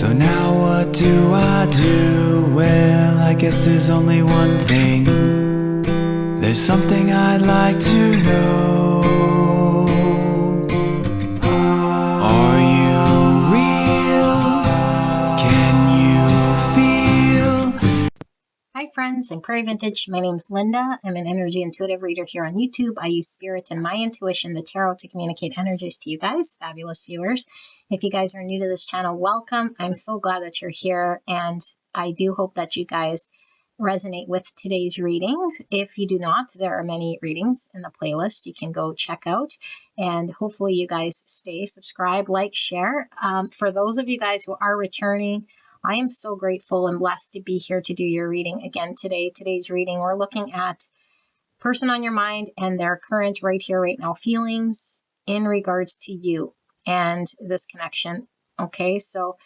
So now what do I do? Well, I guess there's only one thing. There's something I'd like to know. Are you real? Can you feel? Hi friends, I'm Prairie Vintage. My name's Linda. I'm an energy intuitive reader here on YouTube. I use spirit and my intuition, the tarot, to communicate energies to you guys, fabulous viewers. If you guys are new to this channel, welcome. I'm so glad that you're here, and I do hope that you guys resonate with today's readings. If you do not, there are many readings in the playlist you can go check out, and hopefully you guys stay, subscribe, like, share. For those of you guys who are returning, I am so grateful and blessed to be here to do your reading again today. Today's reading, we're looking at person on your mind and their current right here, right now feelings in regards to you and this connection. Okay, so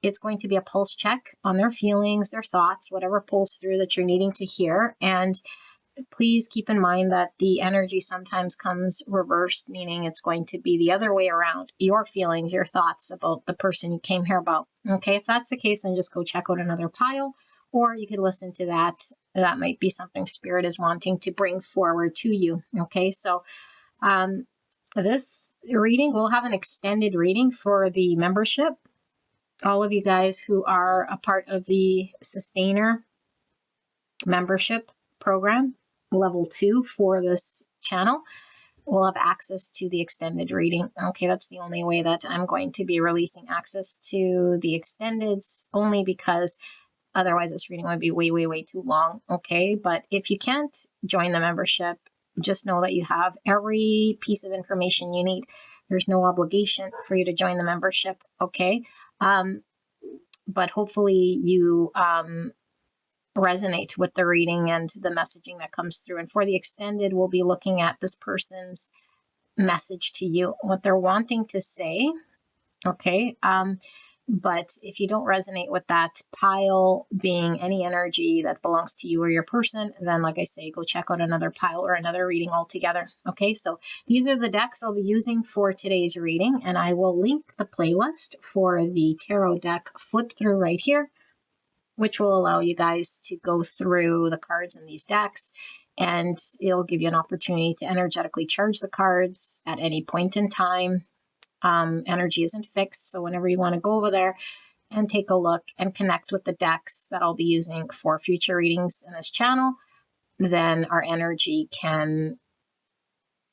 it's going to be a pulse check on their feelings, their thoughts, whatever pulls through that you're needing to hear. And please keep in mind that the energy sometimes comes reversed, meaning it's going to be the other way around. Your feelings, your thoughts about the person you came here about. Okay, if that's the case, then just go check out another pile, or you could listen to that. That might be something Spirit is wanting to bring forward to you. Okay, so this reading, we'll have an extended reading for the membership. All of you guys who are a part of the Sustainer membership program, level 2 for this channel, will have access to the extended reading. Okay, that's the only way that I'm going to be releasing access to the extendeds, only because otherwise this reading would be way too long. Okay, but if you can't join the membership, just know that you have every piece of information you need. There's no obligation for you to join the membership. Okay, but hopefully you resonate with the reading and the messaging that comes through. And for the extended, we'll be looking at this person's message to you, what they're wanting to say. Okay. But if you don't resonate with that pile being any energy that belongs to you or your person, then like I say, go check out another pile or another reading altogether. Okay. So these are the decks I'll be using for today's reading, and I will link the playlist for the tarot deck flip through right here, which will allow you guys to go through the cards in these decks, and it'll give you an opportunity to energetically charge the cards at any point in time. Energy isn't fixed, so whenever you want to go over there and take a look and connect with the decks that I'll be using for future readings in this channel, then our energy can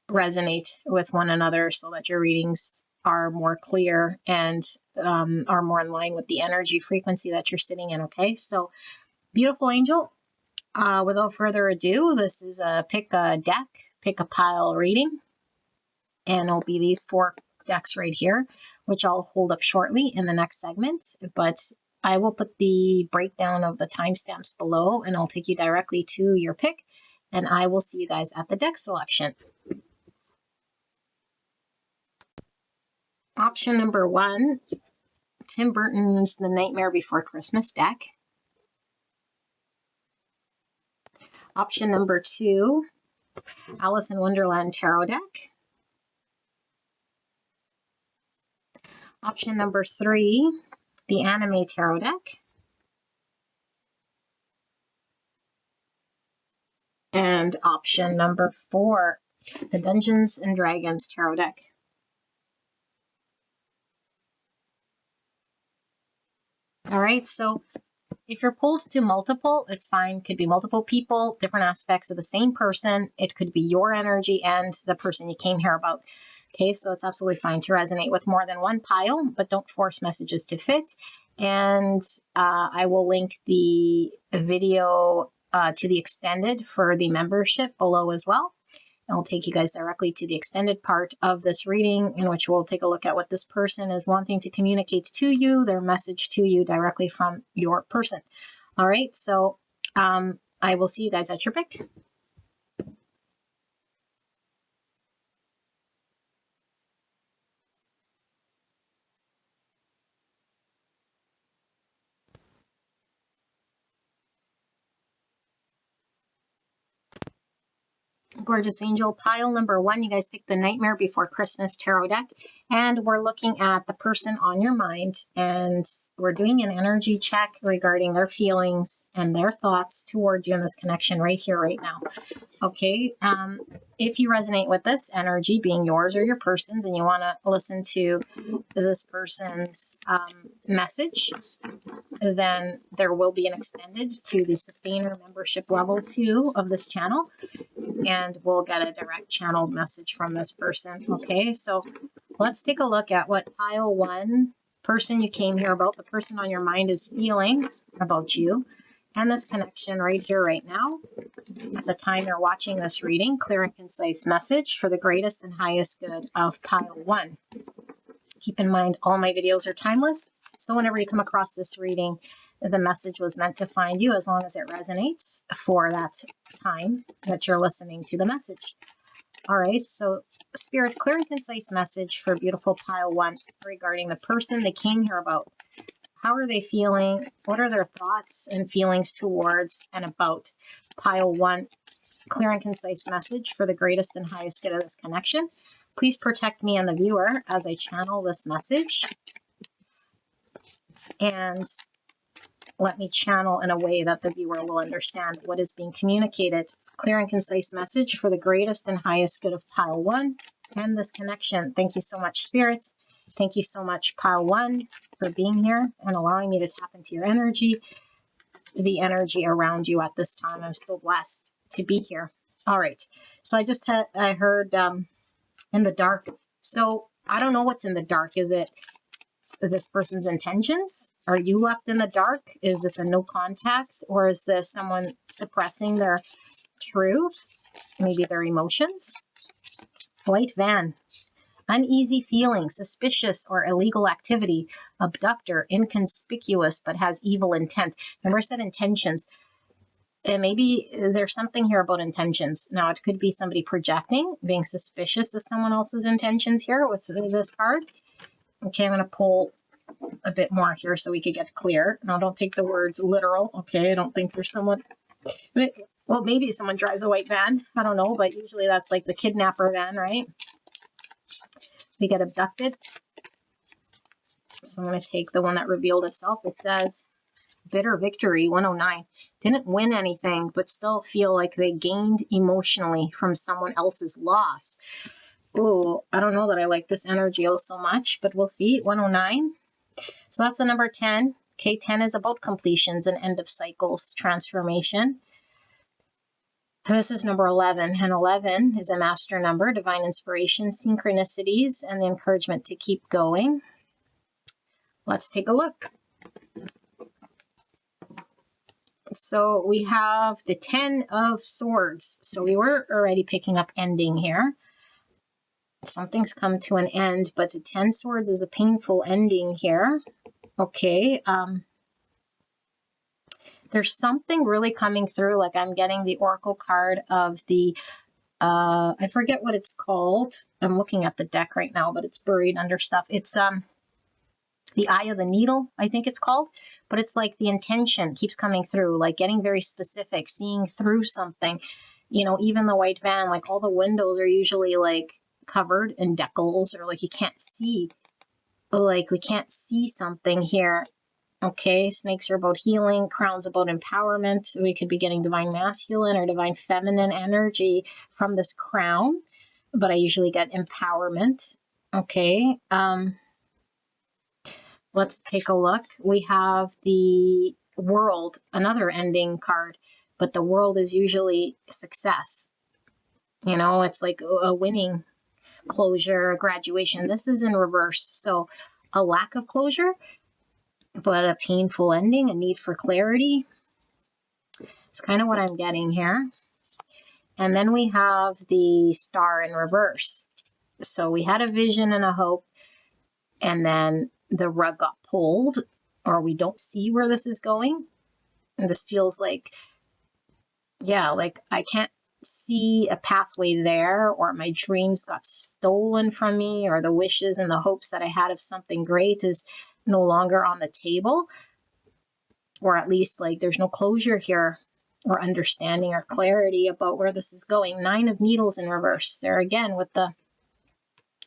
resonate with one another so that your readings are more clear and are more in line with the energy frequency that you're sitting in. Okay, so beautiful angel, without further ado, this is a pick a deck, pick a pile reading, and it'll be these 4 decks right here, which I'll hold up shortly in the next segment, but I will put the breakdown of the timestamps below, and I'll take you directly to your pick, and I will see you guys at the deck selection. Option number 1, Tim Burton's The Nightmare Before Christmas deck. Option number 2, Alice in Wonderland Tarot deck. Option number 3, the Anime Tarot deck. And option number 4, the Dungeons and Dragons Tarot deck. All right, so if you're pulled to multiple, it's fine. Could be multiple people, different aspects of the same person. It could be your energy and the person you came here about. Okay, so it's absolutely fine to resonate with more than one pile, but don't force messages to fit. And I will link the video to the extended for the membership below as well. I'll take you guys directly to the extended part of this reading, in which we'll take a look at what this person is wanting to communicate to you, their message to you directly from your person. All right, so I will see you guys at your pick. Gorgeous angel, pile number 1, you guys picked the Nightmare Before Christmas Tarot deck. And we're looking at the person on your mind, and we're doing an energy check regarding their feelings and their thoughts toward you in this connection right here, right now. Okay. If you resonate with this energy being yours or your person's, and you want to listen to this person's message, then there will be an extended to the sustainer membership level 2 of this channel, and we'll get a direct channeled message from this person. Okay, so let's take a look at what pile 1 person you came here about, the person on your mind, is feeling about you and this connection right here, right now. At the time you're watching this reading, clear and concise message for the greatest and highest good of pile 1. Keep in mind, all my videos are timeless. So whenever you come across this reading, the message was meant to find you as long as it resonates for that time that you're listening to the message. All right, so Spirit, clear and concise message for beautiful pile 1 regarding the person they came here about. How are they feeling? What are their thoughts and feelings towards and about pile 1? Clear and concise message for the greatest and highest good of this connection. Please protect me and the viewer as I channel this message. And let me channel in a way that the viewer will understand what is being communicated. Clear and concise message for the greatest and highest good of pile 1 and this connection. Thank you so much, Spirit. Thank you so much, pile 1, for being here and allowing me to tap into your energy, the energy around you at this time. I'm so blessed to be here. All right. So I heard in the dark. So I don't know what's in the dark. Is it this person's intentions? Are you left in the dark? Is this a no contact, or is this someone suppressing their truth? Maybe their emotions? White van. Uneasy feeling, suspicious or illegal activity, abductor, inconspicuous but has evil intent. Remember I said intentions. And maybe there's something here about intentions. Now, it could be somebody projecting, being suspicious of someone else's intentions here with this card. Okay, I'm going to pull a bit more here so we could get clear. Now, don't take the words literal. Okay, I don't think there's someone... Well, maybe someone drives a white van. I don't know, but usually that's like the kidnapper van, right? We get abducted. So I'm going to take the one that revealed itself. It says... bitter victory, 109. Didn't win anything, but still feel like they gained emotionally from someone else's loss. Ooh, I don't know that I like this energy so much, but we'll see. 109. So that's the number 10. Okay, 10 is about completions and end of cycles, transformation. This is number 11, and 11 is a master number, divine inspiration, synchronicities, and the encouragement to keep going. Let's take a look. So we have the 10 of swords. So we were already picking up ending here. Something's come to an end, but the 10 swords is a painful ending here. Okay. There's something really coming through. Like I'm getting the oracle card of the, I forget what it's called. I'm looking at the deck right now, but it's buried under stuff. It's, the eye of the needle, I think it's called, but it's like the intention keeps coming through, like getting very specific, seeing through something, you know, even the white van, like all the windows are usually like covered in decals, or like you can't see, like we can't see something here. Okay, snakes are about healing, crowns about empowerment. We could be getting divine masculine or divine feminine energy from this crown, but I usually get empowerment. Okay, let's take a look. We have the world, another ending card, but the world is usually success. You know, it's like a winning closure, a graduation. This is in reverse. So a lack of closure, but a painful ending, a need for clarity. It's kind of what I'm getting here. And then we have the star in reverse. So we had a vision and a hope, and then the rug got pulled, or we don't see where this is going. And this feels like, yeah, like I can't see a pathway there, or my dreams got stolen from me, or the wishes and the hopes that I had of something great is no longer on the table, or at least like there's no closure here or understanding or clarity about where this is going. 9 of Needles in reverse there again with the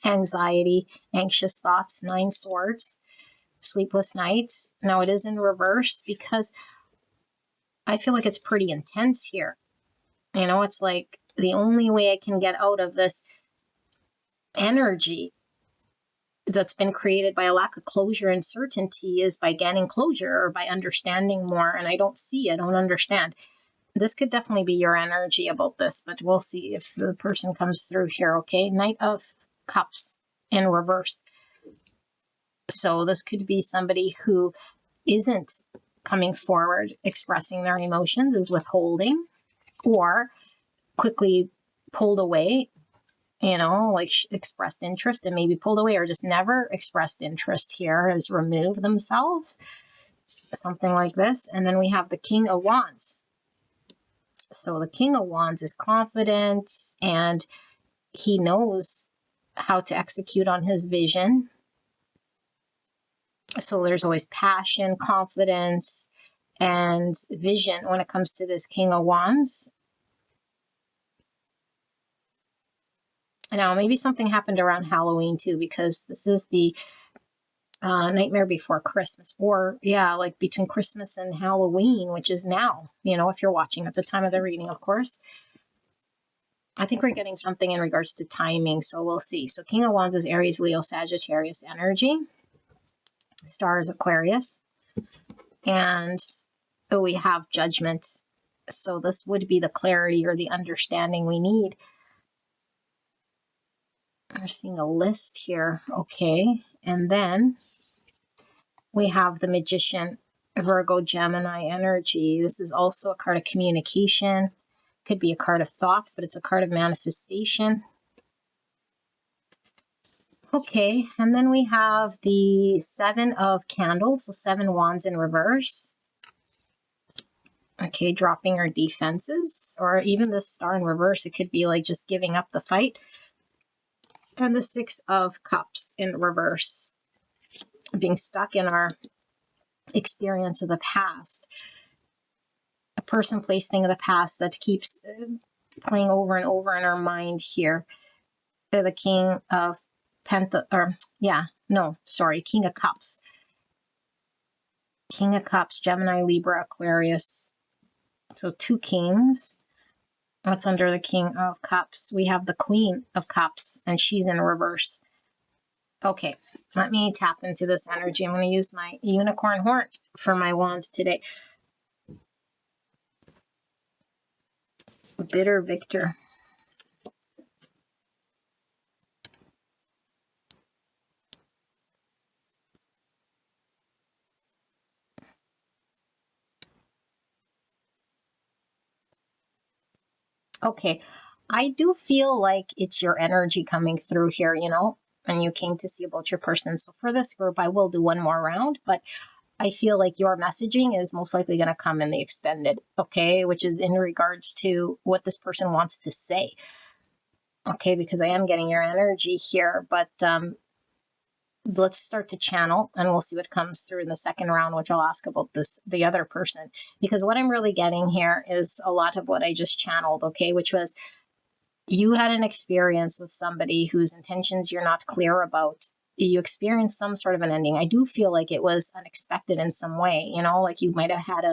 anxiety, anxious thoughts, 9 swords, sleepless nights. Now it is in reverse because I feel like it's pretty intense here. It's like the only way I can get out of this energy that's been created by a lack of closure and certainty is by gaining closure or by understanding more. And I don't see, I don't understand. This could definitely be your energy about this, but we'll see if the person comes through here. Okay. Knight of Cups in reverse. So this could be somebody who isn't coming forward, expressing their emotions, is withholding or quickly pulled away, like expressed interest and maybe pulled away, or just never expressed interest here, has removed themselves, something like this. And then we have the King of Wands. So the King of Wands is confident and he knows how to execute on his vision. So there's always passion, confidence, and vision when it comes to this King of Wands. Now, maybe something happened around Halloween too, because this is the Nightmare Before Christmas, or like between Christmas and Halloween, which is now, if you're watching at the time of the reading, of course. I think we're getting something in regards to timing, so we'll see. So King of Wands is Aries, Leo, Sagittarius energy. Star is Aquarius. And we have Judgment. So this would be the clarity or the understanding we need. We're seeing a list here. Okay. And then we have the Magician, Virgo, Gemini energy. This is also a card of communication. Could be a card of thought, but it's a card of manifestation. Okay. And then we have the 7 of Candles. So 7 wands in reverse. Okay, dropping our defenses, or even the Star in reverse. It could be like just giving up the fight. And the 6 of Cups in reverse, being stuck in our experience of the past. A person, place, thing of the past that keeps playing over and over in our mind here. They're the King of King of Cups. King of Cups, Gemini, Libra, Aquarius. So 2 kings. What's under the King of Cups? We have the Queen of Cups, and she's in reverse. Okay, let me tap into this energy. I'm going to use my unicorn horn for my wand today. Bitter victor. Okay, I do feel like it's your energy coming through here, and you came to see about your person. So for this group, I will do one more round, but I feel like your messaging is most likely going to come in the extended, okay, which is in regards to what this person wants to say. Okay, because I am getting your energy here, but let's start to channel and we'll see what comes through in the second round, which I'll ask about the other person, because what I'm really getting here is a lot of what I just channeled, okay, which was you had an experience with somebody whose intentions you're not clear about. You experienced some sort of an ending. I do feel like it was unexpected in some way, like you might have had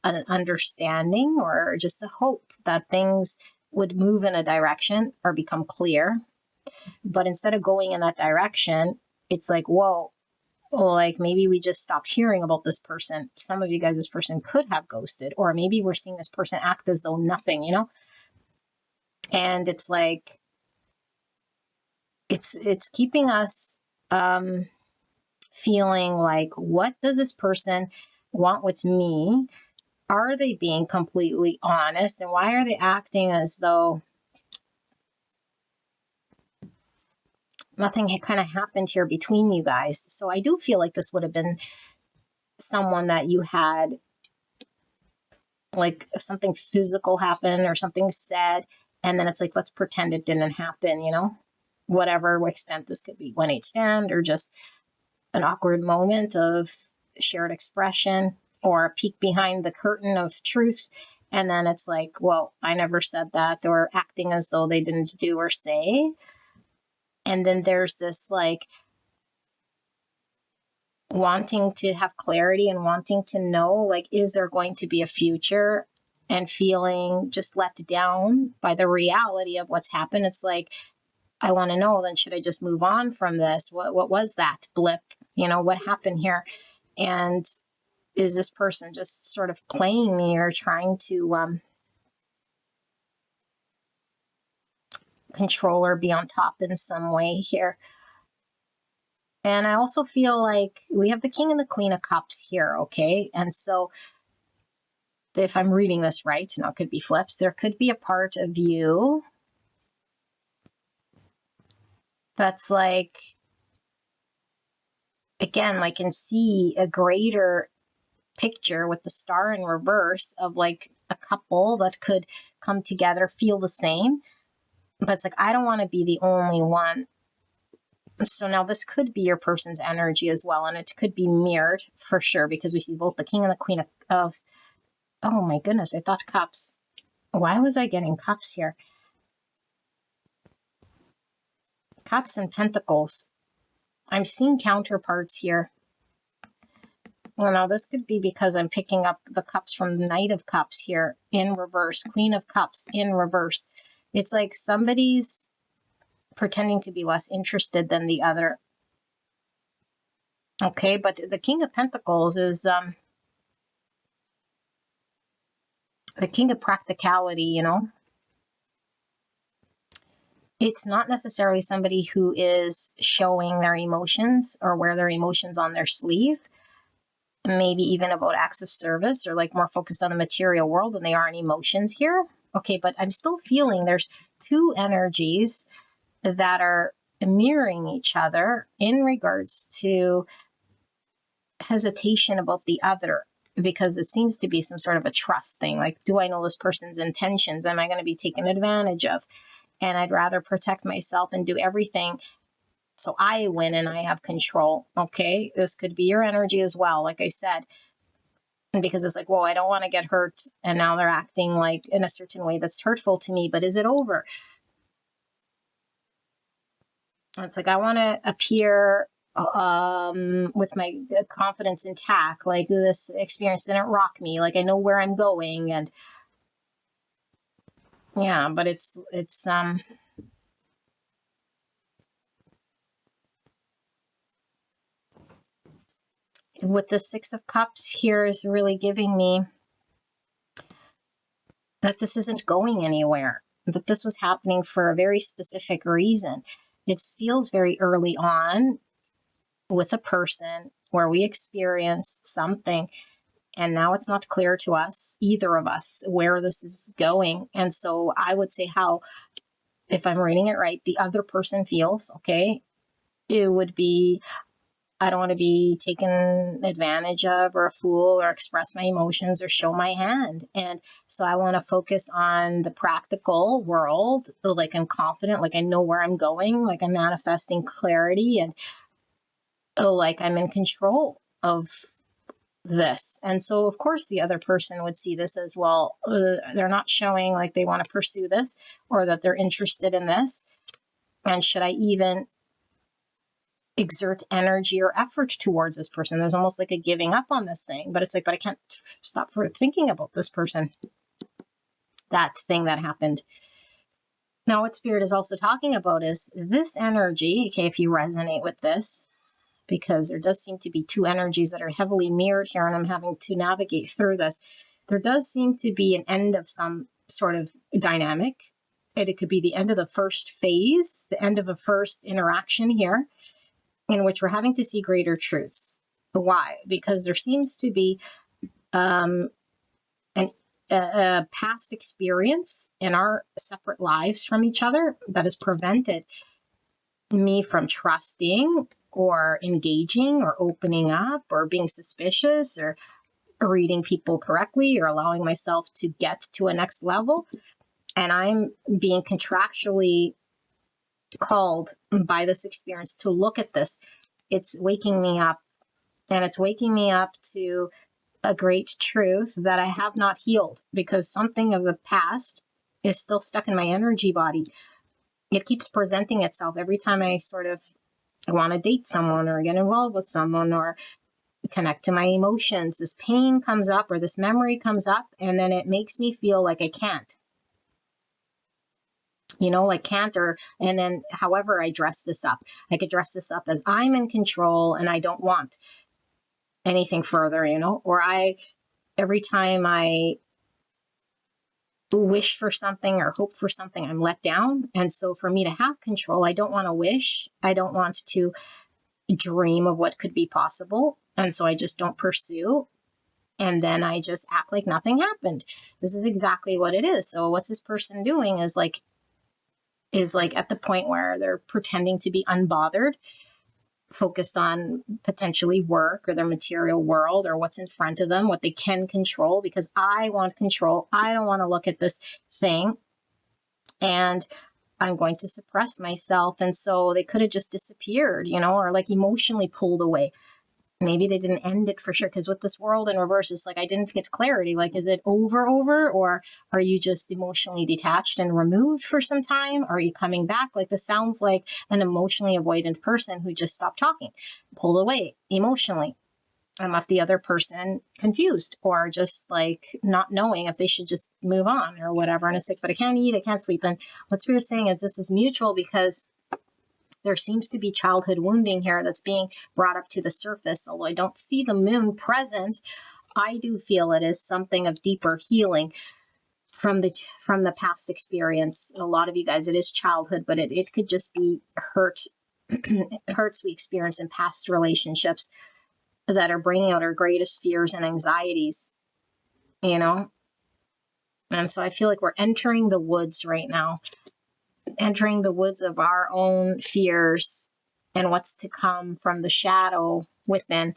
an understanding or just a hope that things would move in a direction or become clear. But instead of going in that direction, it's like, whoa, like maybe we just stopped hearing about this person. Some of you guys, this person could have ghosted, or maybe we're seeing this person act as though nothing, and it's like, it's keeping us feeling like, what does this person want with me? Are they being completely honest? And why are they acting as though nothing had kind of happened here between you guys? So I do feel like this would have been someone that you had like something physical happen or something said, and then it's like, let's pretend it didn't happen, whatever extent this could be, one night stand or just an awkward moment of shared expression or a peek behind the curtain of truth. And then it's like, well, I never said that, or acting as though they didn't do or say. And then there's this like wanting to have clarity and wanting to know, like, is there going to be a future, and feeling just let down by the reality of what's happened. It's like, I want to know, then should I just move on from this? What was that blip? What happened here? And is this person just sort of playing me or trying to control or be on top in some way here? And I also feel like we have the King and the Queen of Cups here, okay? And so if I'm reading this right, now it could be flipped, there could be a part of you that's like, again, like, can see a greater picture with the star in reverse of like a couple that could come together, feel the same. But it's like, I don't want to be the only one. So now this could be your person's energy as well. And it could be mirrored for sure, because we see both the King and the Queen of oh my goodness, I thought cups. Why was I getting cups here? Cups and pentacles. I'm seeing counterparts here. Well, now this could be because I'm picking up the cups from the Knight of Cups here in reverse, Queen of Cups in reverse. It's like somebody's pretending to be less interested than the other. Okay, but the King of Pentacles is the king of practicality, It's not necessarily somebody who is showing their emotions or wear their emotions on their sleeve. Maybe even about acts of service, or like more focused on the material world than they are on emotions here. Okay, but I'm still feeling there's two energies that are mirroring each other in regards to hesitation about the other, because it seems to be some sort of a trust thing. Like, do I know this person's intentions? Am I going to be taken advantage of? And I'd rather protect myself and do everything so I win and I have control. Okay, this could be your energy as well, like I said. Because it's like, whoa, I don't want to get hurt. And now they're acting like in a certain way that's hurtful to me. But is it over? It's like, I want to appear with my confidence intact. Like, this experience didn't rock me. Like, I know where I'm going. And yeah, but it's with the Six of Cups here is really giving me that this isn't going anywhere, that this was happening for a very specific reason. It feels very early on with a person where we experienced something, and now it's not clear to us, either of us, where this is going. And so I would say how, if I'm reading it right, the other person feels, okay, it would be, I don't want to be taken advantage of or a fool or express my emotions or show my hand. And so I want to focus on the practical world. Like, I'm confident, like I know where I'm going, like I'm manifesting clarity, and like I'm in control of this. And so of course the other person would see this as well. They're not showing like they want to pursue this or that they're interested in this. And should I even exert energy or effort towards this person? There's almost like a giving up on this thing, but it's like, but I can't stop for thinking about this person, that thing that happened. Now, what Spirit is also talking about is this energy. Okay, if you resonate with this, because there does seem to be two energies that are heavily mirrored here, and I'm having to navigate through this. There does seem to be an end of some sort of dynamic, and it could be the end of the first phase, the end of a first interaction here, in which we're having to see greater truths. Why? Because there seems to be a past experience in our separate lives from each other that has prevented me from trusting or engaging or opening up or being suspicious or reading people correctly or allowing myself to get to a next level. And I'm being contractually called by this experience to look at this. It's waking me up, and it's waking me up to a great truth that I have not healed, because something of the past is still stuck in my energy body. it keeps presenting itself every time I sort of want to date someone or get involved with someone or connect to my emotions. This pain comes up or this memory comes up, and then it makes me feel like I can't. Like can't, and then however I dress this up, I could dress this up as I'm in control and I don't want anything further, or every time I wish for something or hope for something, I'm let down. And so for me to have control, I don't want to wish, I don't want to dream of what could be possible. And so I just don't pursue. And then I just act like nothing happened. This is exactly what it is. So what's this person doing is like at the point where they're pretending to be unbothered, focused on potentially work or their material world or what's in front of them, what they can control, because I want control. I don't want to look at this thing, and I'm going to suppress myself. And so they could have just disappeared, or like emotionally pulled away. Maybe they didn't end it for sure, because with this world in reverse, it's like I didn't get clarity. Like, is it over, or are you just emotionally detached and removed for some time? Are you coming back? Like, this sounds like an emotionally avoidant person who just stopped talking, pulled away emotionally, and left the other person confused or just like not knowing if they should just move on or whatever. And it's like, but I can't eat, I can't sleep. And what Spirit's saying is this is mutual, because there seems to be childhood wounding here that's being brought up to the surface. Although I don't see the moon present, I do feel it is something of deeper healing from the past experience. A lot of you guys, it is childhood, but it could just be hurts we experience in past relationships that are bringing out our greatest fears and anxieties, And so I feel like we're entering the woods right now. Entering the woods of our own fears and what's to come from the shadow within,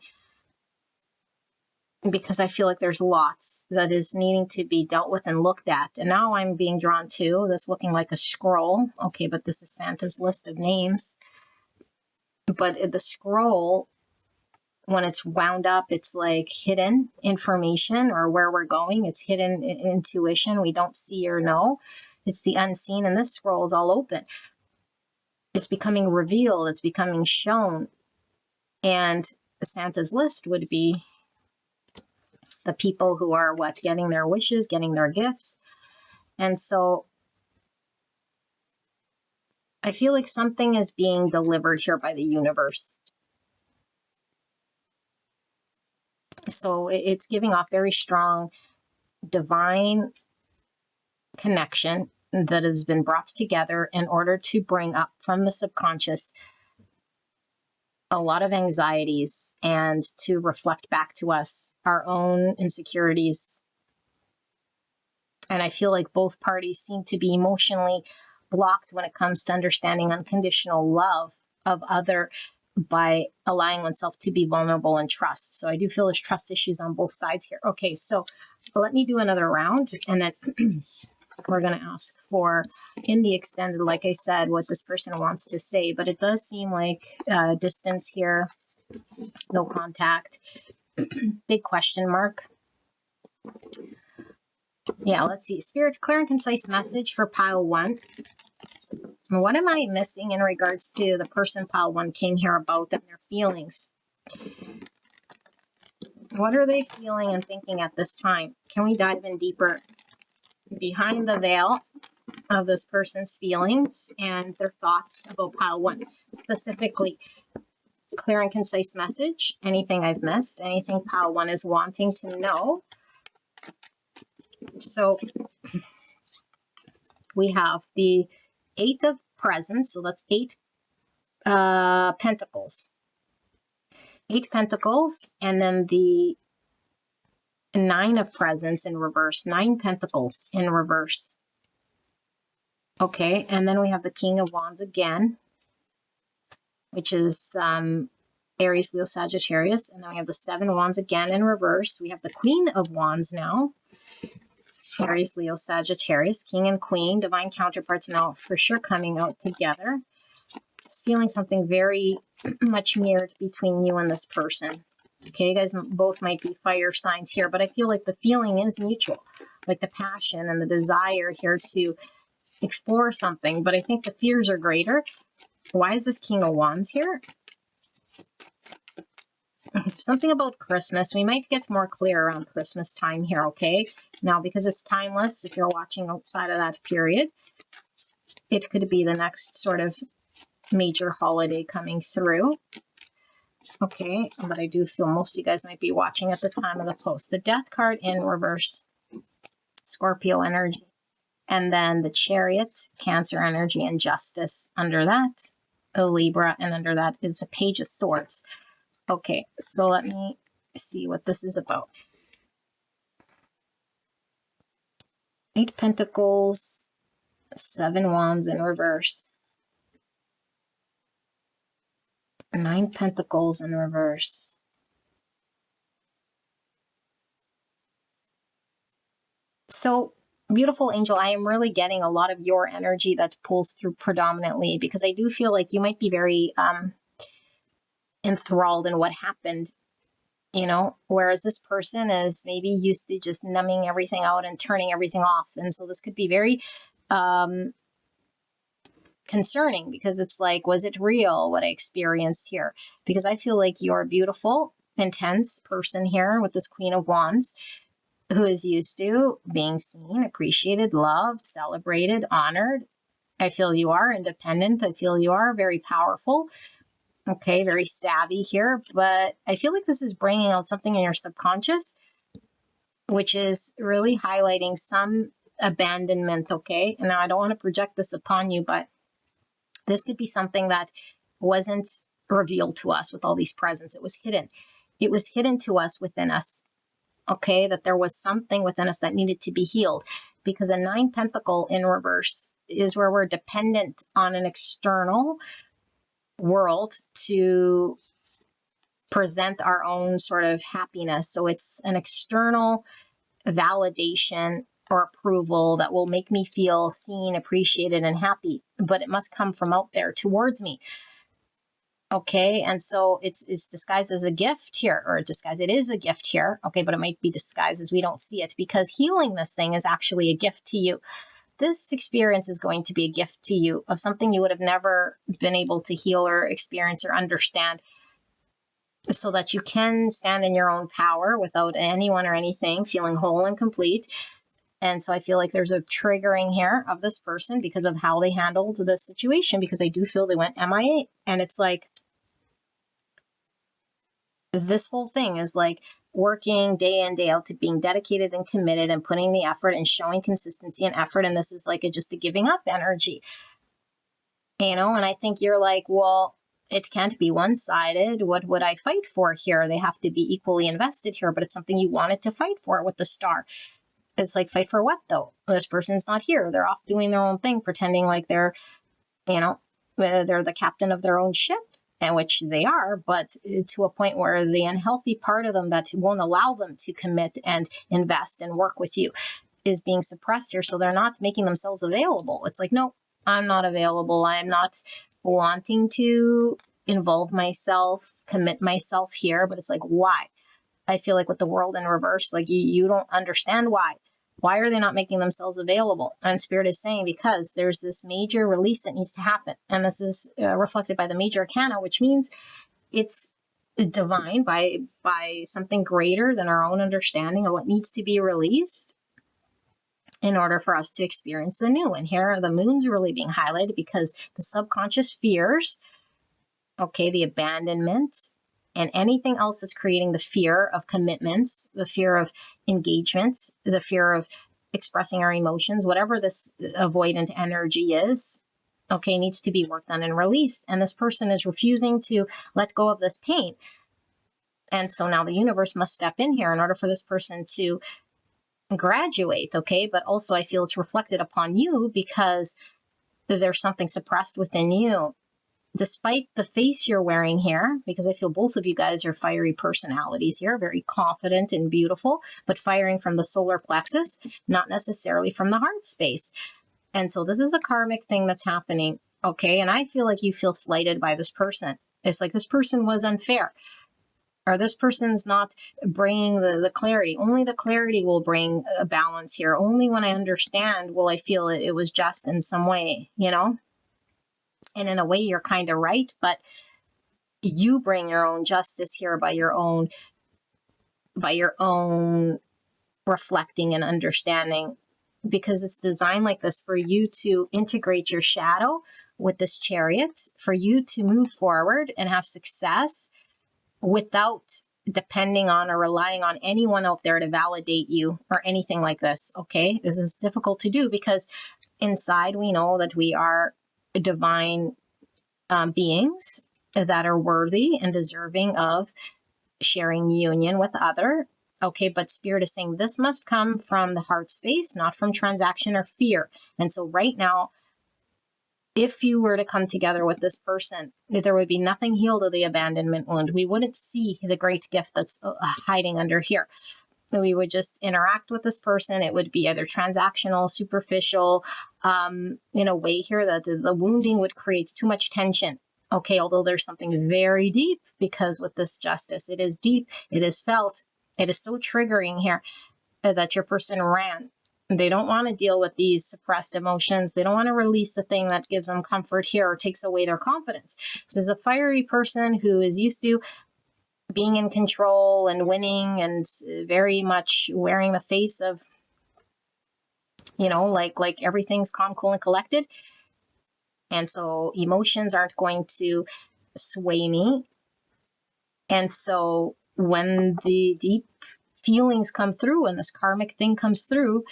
because I feel like there's lots that is needing to be dealt with and looked at. And now I'm being drawn to this looking like a scroll. Okay, but this is Santa's list of names. But the scroll, when it's wound up, it's like hidden information or where we're going. It's hidden intuition we don't see or know. It's the unseen, and this scroll is all open. It's becoming revealed. It's becoming shown. And Santa's list would be the people who are getting their wishes, getting their gifts. And so I feel like something is being delivered here by the universe. So it's giving off very strong divine connection that has been brought together in order to bring up from the subconscious a lot of anxieties and to reflect back to us our own insecurities. And I feel like both parties seem to be emotionally blocked when it comes to understanding unconditional love of other by allowing oneself to be vulnerable and trust. So I do feel there's trust issues on both sides here. Okay, so let me do another round, and then we're going to ask for, in the extended, like I said, what this person wants to say. But it does seem like distance here, no contact, big question mark. Yeah, let's see. Spirit, clear and concise message for pile 1. What am I missing in regards to the person pile 1 came here about and their feelings? What are they feeling and thinking at this time? Can we dive in deeper behind the veil of this person's feelings and their thoughts about pile 1? Specifically, clear and concise message. Anything I've missed? Anything pile 1 is wanting to know? So we have the 8 of presents. So that's 8 pentacles. 8 pentacles, and then the 9 of presents in reverse. 9 pentacles in reverse. Okay, and then we have the King of Wands again, which is Aries, Leo, Sagittarius. And then we have the 7 Wands again in reverse. We have the Queen of Wands now. Aries, Leo, Sagittarius, King and Queen, divine counterparts now for sure coming out together. Just feeling something very much mirrored between you and this person. Okay, you guys both might be fire signs here, but I feel like the feeling is mutual. Like the passion and the desire here to explore something, but I think the fears are greater. Why is this King of Wands here? Something about Christmas. We might get more clear around Christmas time here, okay? Now, because it's timeless, if you're watching outside of that period, it could be the next sort of major holiday coming through. Okay, but I do feel most of you guys might be watching at the time of the post. The Death card in reverse, Scorpio energy. And then the Chariot, Cancer energy, and Justice under that, a Libra, and under that is the Page of Swords. Okay, so let me see what this is about. 8 Pentacles, 7 Wands in reverse. 9 Pentacles in reverse. So, beautiful angel, I am really getting a lot of your energy that pulls through predominantly, because I do feel like you might be very enthralled in what happened, you know, whereas this person is maybe used to just numbing everything out and turning everything off. And so this could be very concerning, because it's like, was it real what I experienced here? Because I feel like you're a beautiful, intense person here with this Queen of Wands, who is used to being seen, appreciated, loved, celebrated, honored. I feel you are independent. I feel you are very powerful. Okay, very savvy here. But I feel like this is bringing out something in your subconscious, which is really highlighting some abandonment, okay? And now I don't want to project this upon you, but this could be something that wasn't revealed to us with all these presents. It was hidden. It was hidden to us within us, okay? That there was something within us that needed to be healed, because a 9 Pentacle in reverse is where we're dependent on an external world to present our own sort of happiness. So it's an external validation or approval that will make me feel seen, appreciated, and happy, but it must come from out there towards me. Okay, and so it's disguised as a gift here, or disguised, it is a gift here, okay, but it might be disguised as we don't see it, because healing this thing is actually a gift to you. This experience is going to be a gift to you of something you would have never been able to heal or experience or understand, so that you can stand in your own power without anyone or anything, feeling whole and complete. And so I feel like there's a triggering here of this person because of how they handled this situation, because I do feel they went MIA. And it's like, this whole thing is like working day in, day out to being dedicated and committed and putting the effort and showing consistency and effort. And this is like just a giving up energy, you know? And I think you're like, well, it can't be one-sided. What would I fight for here? They have to be equally invested here, but it's something you wanted to fight for with the Star. It's like, fight for what though? This person's not here. They're off doing their own thing, pretending like they're, you know, they're the captain of their own ship. And which they are, but to a point where the unhealthy part of them that won't allow them to commit and invest and work with you is being suppressed here. So they're not making themselves available. It's like, no, I'm not available. I'm not wanting to involve myself, commit myself here. But it's like, why? I feel like with the World in reverse, like you don't understand why. Why are they not making themselves available? And Spirit is saying, because there's this major release that needs to happen. And this is reflected by the major arcana, which means it's divine by something greater than our own understanding of what needs to be released in order for us to experience the new. And here the moon's really being highlighted, because the subconscious fears, okay, the abandonment, and anything else that's creating the fear of commitments, the fear of engagements, the fear of expressing our emotions, whatever this avoidant energy is, okay, needs to be worked on and released. And this person is refusing to let go of this pain. And so now the universe must step in here in order for this person to graduate, okay? But also I feel it's reflected upon you, because there's something suppressed within you. Despite the face you're wearing here, because I feel both of you guys are fiery personalities here, very confident and beautiful, but firing from the solar plexus, not necessarily from the heart space. And so this is a karmic thing that's happening, okay? And I feel like you feel slighted by this person. It's like this person was unfair. or this person's not bringing the clarity. Only the clarity will bring a balance here. Only when I understand will I feel it was just in some way, and in a way you're kind of right, but you bring your own justice here by your own reflecting and understanding, because it's designed like this for you to integrate your shadow with this Chariot, for you to move forward and have success without depending on or relying on anyone out there to validate you or anything like this. Okay, this is difficult to do because inside we know that we are divine beings that are worthy and deserving of sharing union with other. Okay, but Spirit is saying this must come from the heart space, not from transaction or fear. And so right now, if you were to come together with this person, there would be nothing healed of the abandonment wound. We wouldn't see the great gift that's hiding under here. We would just interact with this person. It would be either transactional, superficial, in a way here that the wounding would create too much tension. Okay, although there's something very deep, because with this justice, it is deep, it is felt, it is so triggering here that your person ran. They don't want to deal with these suppressed emotions. They don't want to release the thing that gives them comfort here or takes away their confidence. This is a fiery person who is used to being in control and winning and very much wearing the face of, like everything's calm, cool, and collected. And so emotions aren't going to sway me. And so when the deep feelings come through and this karmic thing comes through,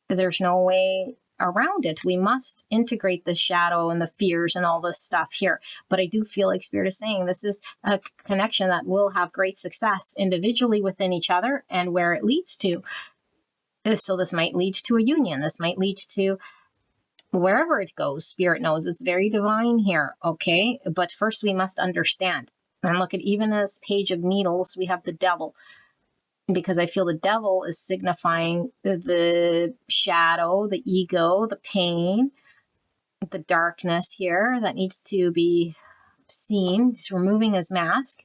there's no way around it. We must integrate the shadow and the fears and all this stuff here. But I do feel like Spirit is saying this is a connection that will have great success individually within each other and where it leads to. So this might lead to a union. This might lead to wherever it goes. Spirit knows it's very divine here. Okay. But first we must understand. And look at even this page of needles, we have the devil. Because I feel the devil is signifying the shadow, the ego, the pain, the darkness here that needs to be seen. He's removing his mask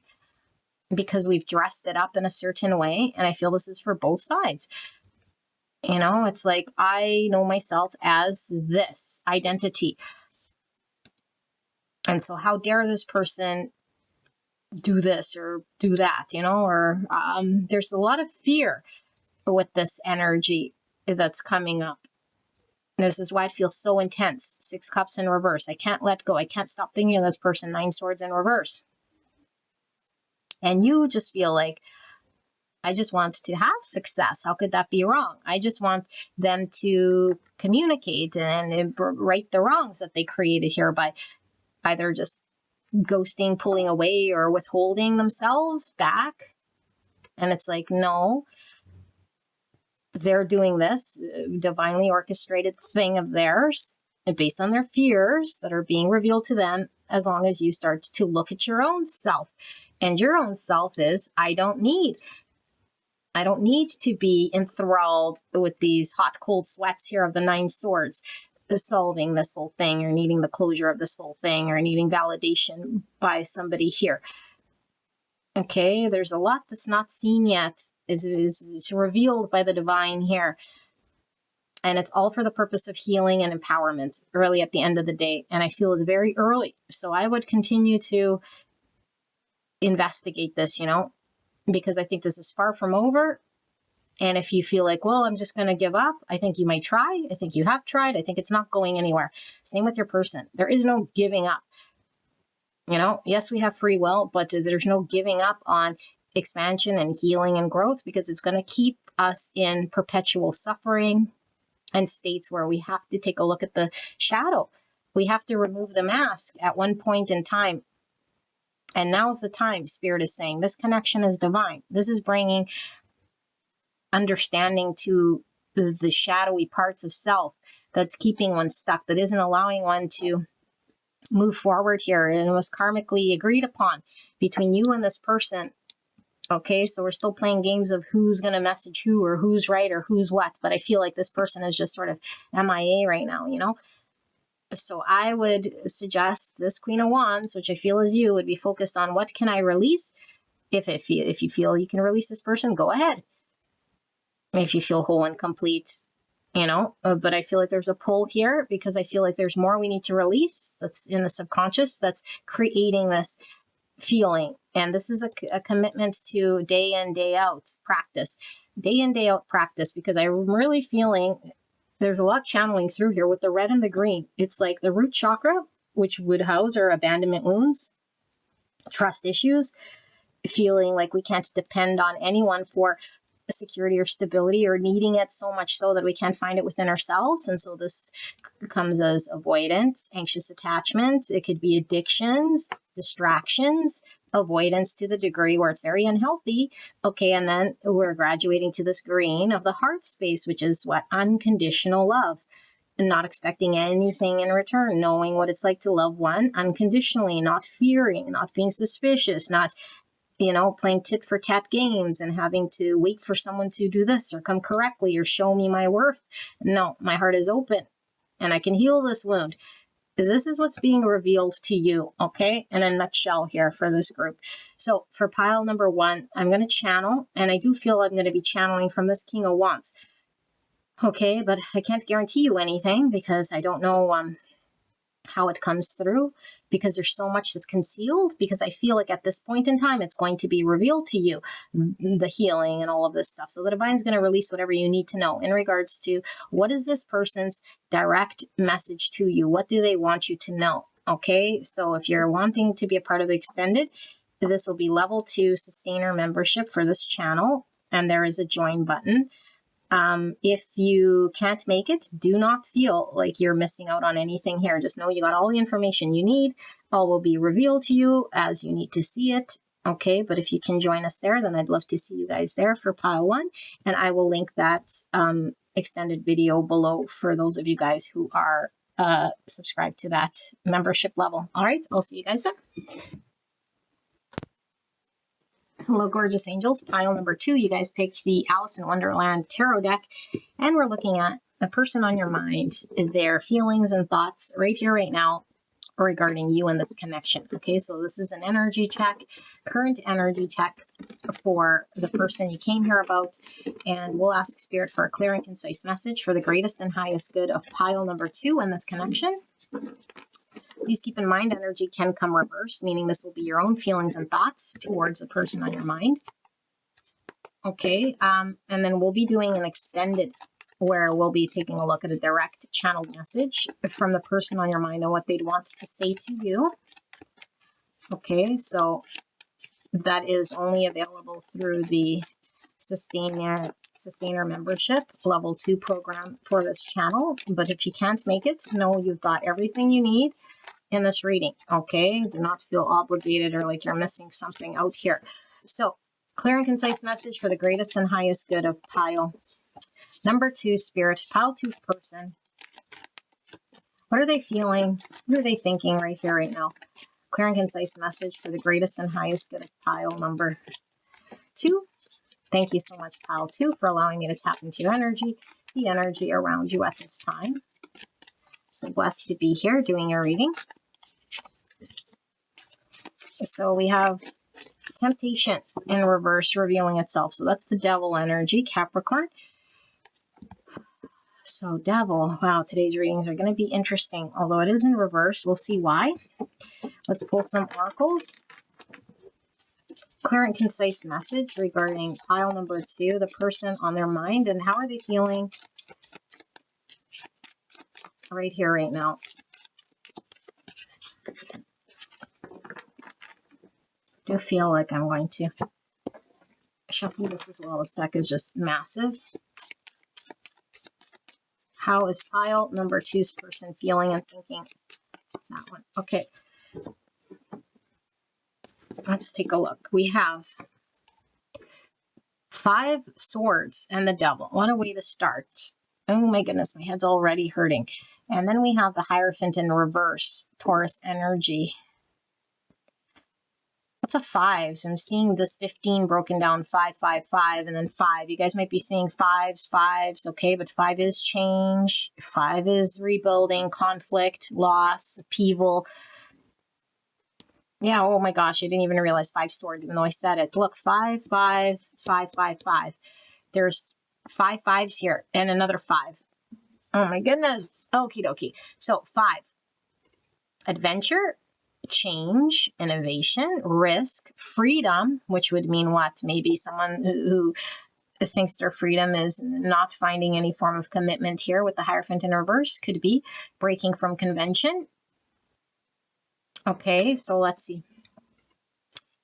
because we've dressed it up in a certain way. And I feel this is for both sides. It's like I know myself as this identity. And so how dare this person do this or do that, or there's a lot of fear with this energy that's coming up. This is why it feels so intense. 6 cups in reverse. I can't let go. I can't stop thinking of this person. 9 swords in reverse. And you just feel like, I just want to have success. How could that be wrong? I just want them to communicate and right the wrongs that they created here by either just ghosting, pulling away, or withholding themselves back. And it's like, no, they're doing this divinely orchestrated thing of theirs based on their fears that are being revealed to them, as long as you start to look at your own self. And your own self is, I don't need to be enthralled with these hot, cold sweats here of the 9 swords, solving this whole thing, or needing the closure of this whole thing, or needing validation by somebody here. Okay, there's a lot that's not seen yet. Is revealed by the divine here. And it's all for the purpose of healing and empowerment, really at the end of the day. And I feel it's very early. So I would continue to investigate this, because I think this is far from over. And if you feel like, well, I'm just going to give up, I think you might try. I think you have tried. I think it's not going anywhere. Same with your person. There is no giving up. Yes, we have free will, but there's no giving up on expansion and healing and growth, because it's going to keep us in perpetual suffering and states where we have to take a look at the shadow. We have to remove the mask at one point in time. And now's the time, Spirit is saying. This connection is divine. This is bringing understanding to the shadowy parts of self that's keeping one stuck, that isn't allowing one to move forward here, and was karmically agreed upon between you and this person. Okay, so we're still playing games of who's going to message who, or who's right, or who's what, but I feel like this person is just sort of MIA right now, So I would suggest this Queen of Wands, which I feel is you, would be focused on what can I release If you feel you can release this person, go ahead. If you feel whole and complete, but I feel like there's a pull here because I feel like there's more we need to release that's in the subconscious that's creating this feeling. And this is a commitment to day in, day out practice, because I'm really feeling there's a lot channeling through here with the red and the green. It's like the root chakra, which would house our abandonment wounds, trust issues, feeling like we can't depend on anyone for security or stability, or needing it so much so that we can't find it within ourselves. And so this comes as avoidance, anxious attachment. It could be addictions, distractions, avoidance to the degree where it's very unhealthy. Okay, and then we're graduating to this green of the heart space, which is what? Unconditional love. And not expecting anything in return, knowing what it's like to love one unconditionally, not fearing, not being suspicious, not playing tit for tat games and having to wait for someone to do this or come correctly or show me my worth. No, my heart is open and I can heal this wound. This is what's being revealed to you, okay, in a nutshell here for this group. So for pile number 1, I'm going to channel, and I do feel I'm going to be channeling from this King of Wands. Okay, but I can't guarantee you anything because I don't know how it comes through, because there's so much that's concealed, because I feel like at this point in time, it's going to be revealed to you, the healing and all of this stuff. So the divine's going to release whatever you need to know in regards to what is this person's direct message to you? What do they want you to know? Okay, so if you're wanting to be a part of the extended, this will be level 2 sustainer membership for this channel, and there is a join button. If you can't make it, do not feel like you're missing out on anything here. Just know you got all the information you need. All will be revealed to you as you need to see it. Okay, but if you can join us there, then I'd love to see you guys there for pile 1. And I will link that extended video below for those of you guys who are subscribed to that membership level. All right, I'll see you guys then. Hello, gorgeous angels. Pile number 2, you guys picked the Alice in Wonderland Tarot deck, and we're looking at the person on your mind, their feelings and thoughts right here, right now, regarding you and this connection. Okay, so this is an energy check, current energy check for the person you came here about, and we'll ask Spirit for a clear and concise message for the greatest and highest good of pile number 2 and this connection. Please keep in mind, energy can come reversed, meaning this will be your own feelings and thoughts towards the person on your mind. Okay, and then we'll be doing an extended where we'll be taking a look at a direct channeled message from the person on your mind and what they'd want to say to you. Okay, so that is only available through the Sustainer membership level 2 program for this channel. But if you can't make it, know you've got everything you need in this reading. Okay, do not feel obligated or like you're missing something out here. So clear and concise message for the greatest and highest good of pile number 2, Spirit. Pile 2's person, what are they feeling? What are they thinking right here, right now? Clear and concise message for the greatest and highest good of pile number 2. Thank you so much, pile 2, for allowing me to tap into your energy, the energy around you at this time. So blessed to be here doing your reading. So we have temptation in reverse revealing itself. So that's the devil energy, Capricorn. So devil, wow, today's readings are going to be interesting. Although it is in reverse, we'll see why. Let's pull some oracles. Clear and concise message regarding pile number 2, the person on their mind, and how are they feeling right here, right now. I do feel like I'm going to shuffle this as well. This deck is just massive. How is pile number 2's person feeling and thinking? That one. Okay. Let's take a look. We have 5 swords and the devil. What a way to start. Oh my goodness, my head's already hurting. And then we have the Hierophant in reverse, Taurus energy. What's a 5? So I'm seeing this 15 broken down 5, 5, 5, and then 5. You guys might be seeing 5s, okay, but 5 is change. 5 is rebuilding, conflict, loss, upheaval. Yeah, oh my gosh, I didn't even realize 5 swords, even though I said it. Look, 5, 5, 5, 5, 5. There's 5 fives here and another 5. Oh my goodness. Okie dokie. So 5. Adventure, change, innovation, risk, freedom, which would mean what? Maybe someone who thinks their freedom is not finding any form of commitment here with the Hierophant in reverse. Could be breaking from convention. Okay, so let's see.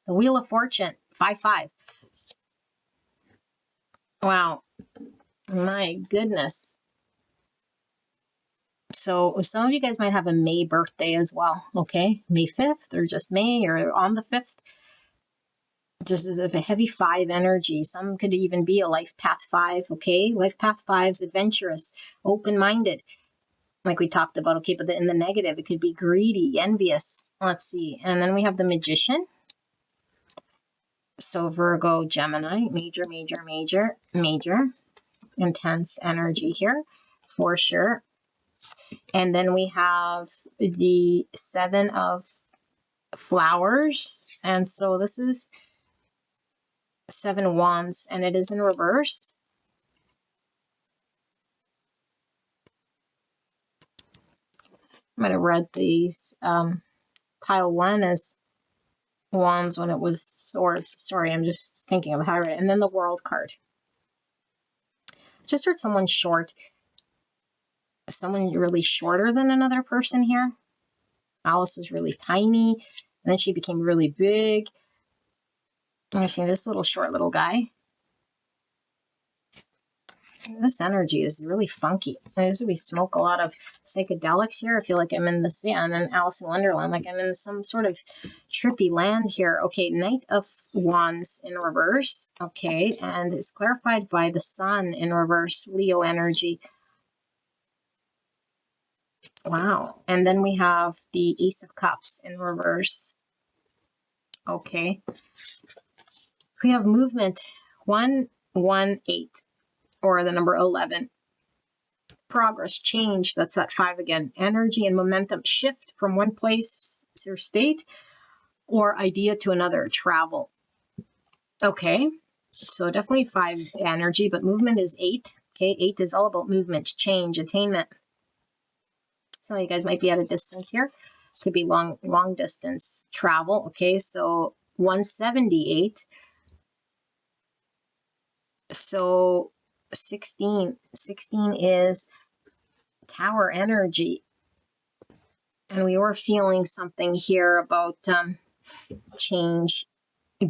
The Wheel of Fortune, 5, 5. Wow, my goodness. So some of you guys might have a May birthday as well, okay? May 5th or just May or on the 5th. Just as if a heavy 5 energy. Some could even be a life path 5, okay? Life path 5's adventurous, open-minded, like we talked about, okay? But in the negative, it could be greedy, envious. Let's see. And then we have the Magician. So Virgo, Gemini, major, major, major, major. Intense energy here, for sure. And then we have the 7 of Flowers. And so this is 7 Wands, and it is in reverse. I might have read these pile 1 as Wands when it was Swords. Sorry, I'm just thinking of how I read it. And then the World card. Just heard someone short. Someone really shorter than another person here. Alice was really tiny, and then she became really big. And you're seeing this little short little guy. This energy is really funky. As we smoke a lot of psychedelics here, I feel like I'm in this, yeah, and then Alice in Wonderland, like I'm in some sort of trippy land here. Okay, Knight of Wands in reverse. Okay, and it's clarified by the Sun in reverse, Leo energy. Wow. And then we have the Ace of Cups in reverse. Okay. We have movement 118. Or the number 11. Progress, change, that's that 5 again. Energy and momentum, shift from one place or state or idea to another, travel. Okay, so definitely 5 energy, but movement is 8. Okay, 8 is all about movement, change, attainment. Some of you guys might be at a distance here. Could be long distance travel. Okay, so 178. So 16 is Tower energy, and we were feeling something here about change,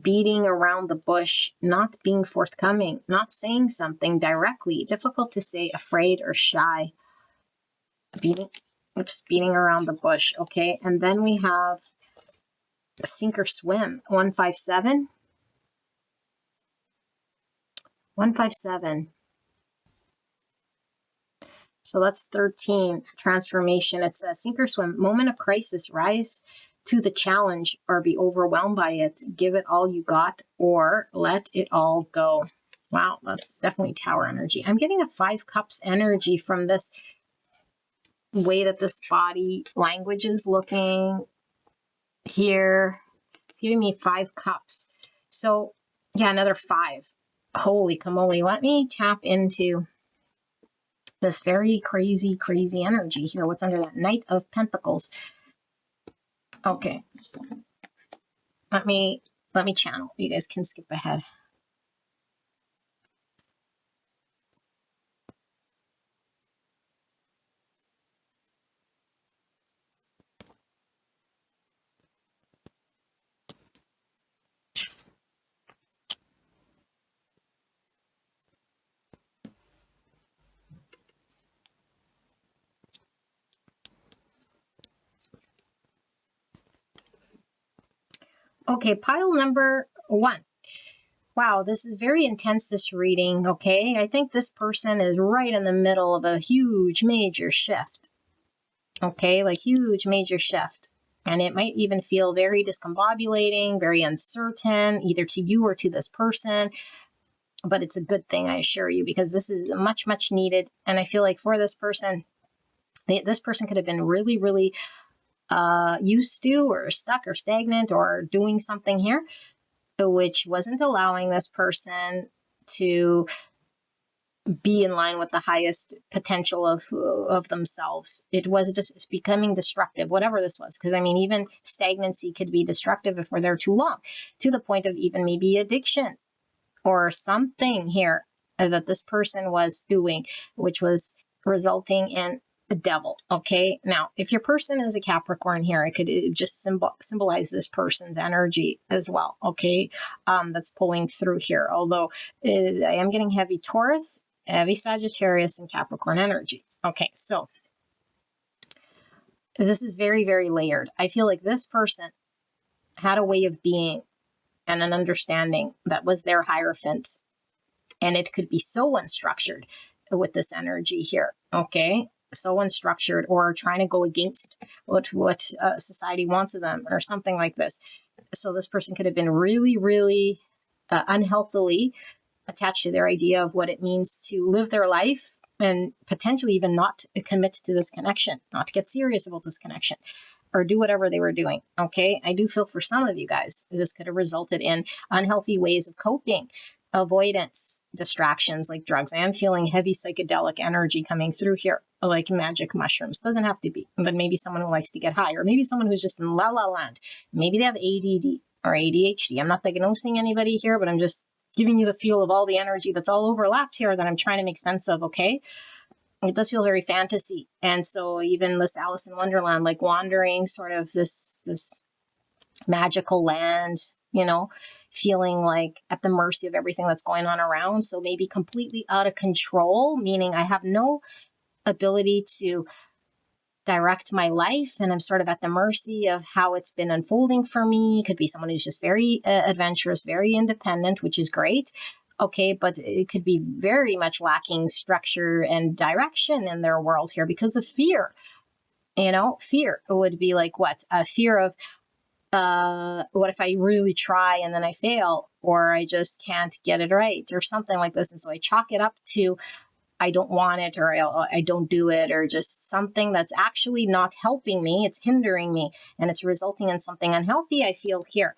beating around the bush, not being forthcoming, not saying something directly, difficult to say, afraid or shy, beating around the bush. Okay, and then we have sink or swim, 157. 157. So that's 13, transformation. It's a sink or swim, moment of crisis, rise to the challenge or be overwhelmed by it. Give it all you got or let it all go. Wow, that's definitely Tower energy. I'm getting a 5 cups energy from this way that this body language is looking here. It's giving me 5 cups. So yeah, another 5. Holy camole. Let me tap into this very crazy energy here. What's under that? Knight of Pentacles. Okay. Let me channel. You guys can skip ahead. Okay, pile number 1. Wow, this is very intense, this reading, okay? I think this person is right in the middle of a huge, major shift. Okay, like huge, major shift. And it might even feel very discombobulating, very uncertain, either to you or to this person. But it's a good thing, I assure you, because this is much, much needed. And I feel like for this person, this person could have been really, really used to, or stuck or stagnant or doing something here, which wasn't allowing this person to be in line with the highest potential of themselves. It was just, it's becoming destructive, whatever this was. Because I mean, even stagnancy could be destructive if we're there too long, to the point of even maybe addiction or something here that this person was doing, which was resulting in a devil. Okay. Now, if your person is a Capricorn here, it could just symbolize this person's energy as well. Okay. That's pulling through here. Although I am getting heavy Taurus, heavy Sagittarius, and Capricorn energy. Okay. So this is very, very layered. I feel like this person had a way of being and an understanding that was their hierophant, and it could be so unstructured with this energy here. Okay. So unstructured, or trying to go against what society wants of them, or something like this. So this person could have been really, really unhealthily attached to their idea of what it means to live their life, and potentially even not commit to this connection, not to get serious about this connection, or do whatever they were doing. Okay. I do feel for some of you guys, this could have resulted in unhealthy ways of coping, avoidance, distractions like drugs. I am feeling heavy psychedelic energy coming through here, like magic mushrooms. Doesn't have to be, but maybe someone who likes to get high, or maybe someone who's just in la la land. Maybe they have ADD or ADHD. I'm not diagnosing anybody here, but I'm just giving you the feel of all the energy that's all overlapped here that I'm trying to make sense of. Okay. It does feel very fantasy. And so even this Alice in Wonderland, like wandering sort of this magical land, feeling like at the mercy of everything that's going on around. So maybe completely out of control, meaning I have no ability to direct my life, and I'm sort of at the mercy of how it's been unfolding for me. It could be someone who's just very adventurous, very independent, which is great. Okay, but it could be very much lacking structure and direction in their world here because of fear. Fear would be like what? A fear of what if I really try and then I fail, or I just can't get it right, or something like this. And so I chalk it up to I don't want it, or I don't do it, or just something that's actually not helping me. It's hindering me, and it's resulting in something unhealthy, I feel here.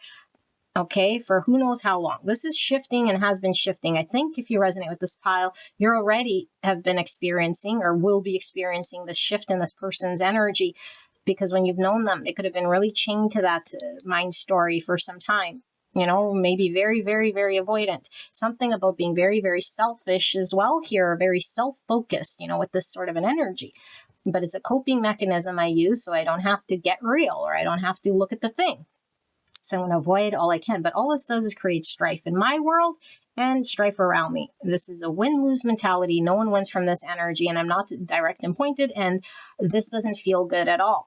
Okay, for who knows how long. This is shifting and has been shifting. I think if you resonate with this pile, you already have been experiencing or will be experiencing this shift in this person's energy, because when you've known them, they could have been really chained to that mind story for some time. Maybe very, very, very avoidant. Something about being very, very selfish as well here, very self-focused, with this sort of an energy. But it's a coping mechanism I use so I don't have to get real, or I don't have to look at the thing. So I'm going to avoid all I can. But all this does is create strife in my world and strife around me. This is a win-lose mentality. No one wins from this energy, and I'm not direct and pointed, and this doesn't feel good at all.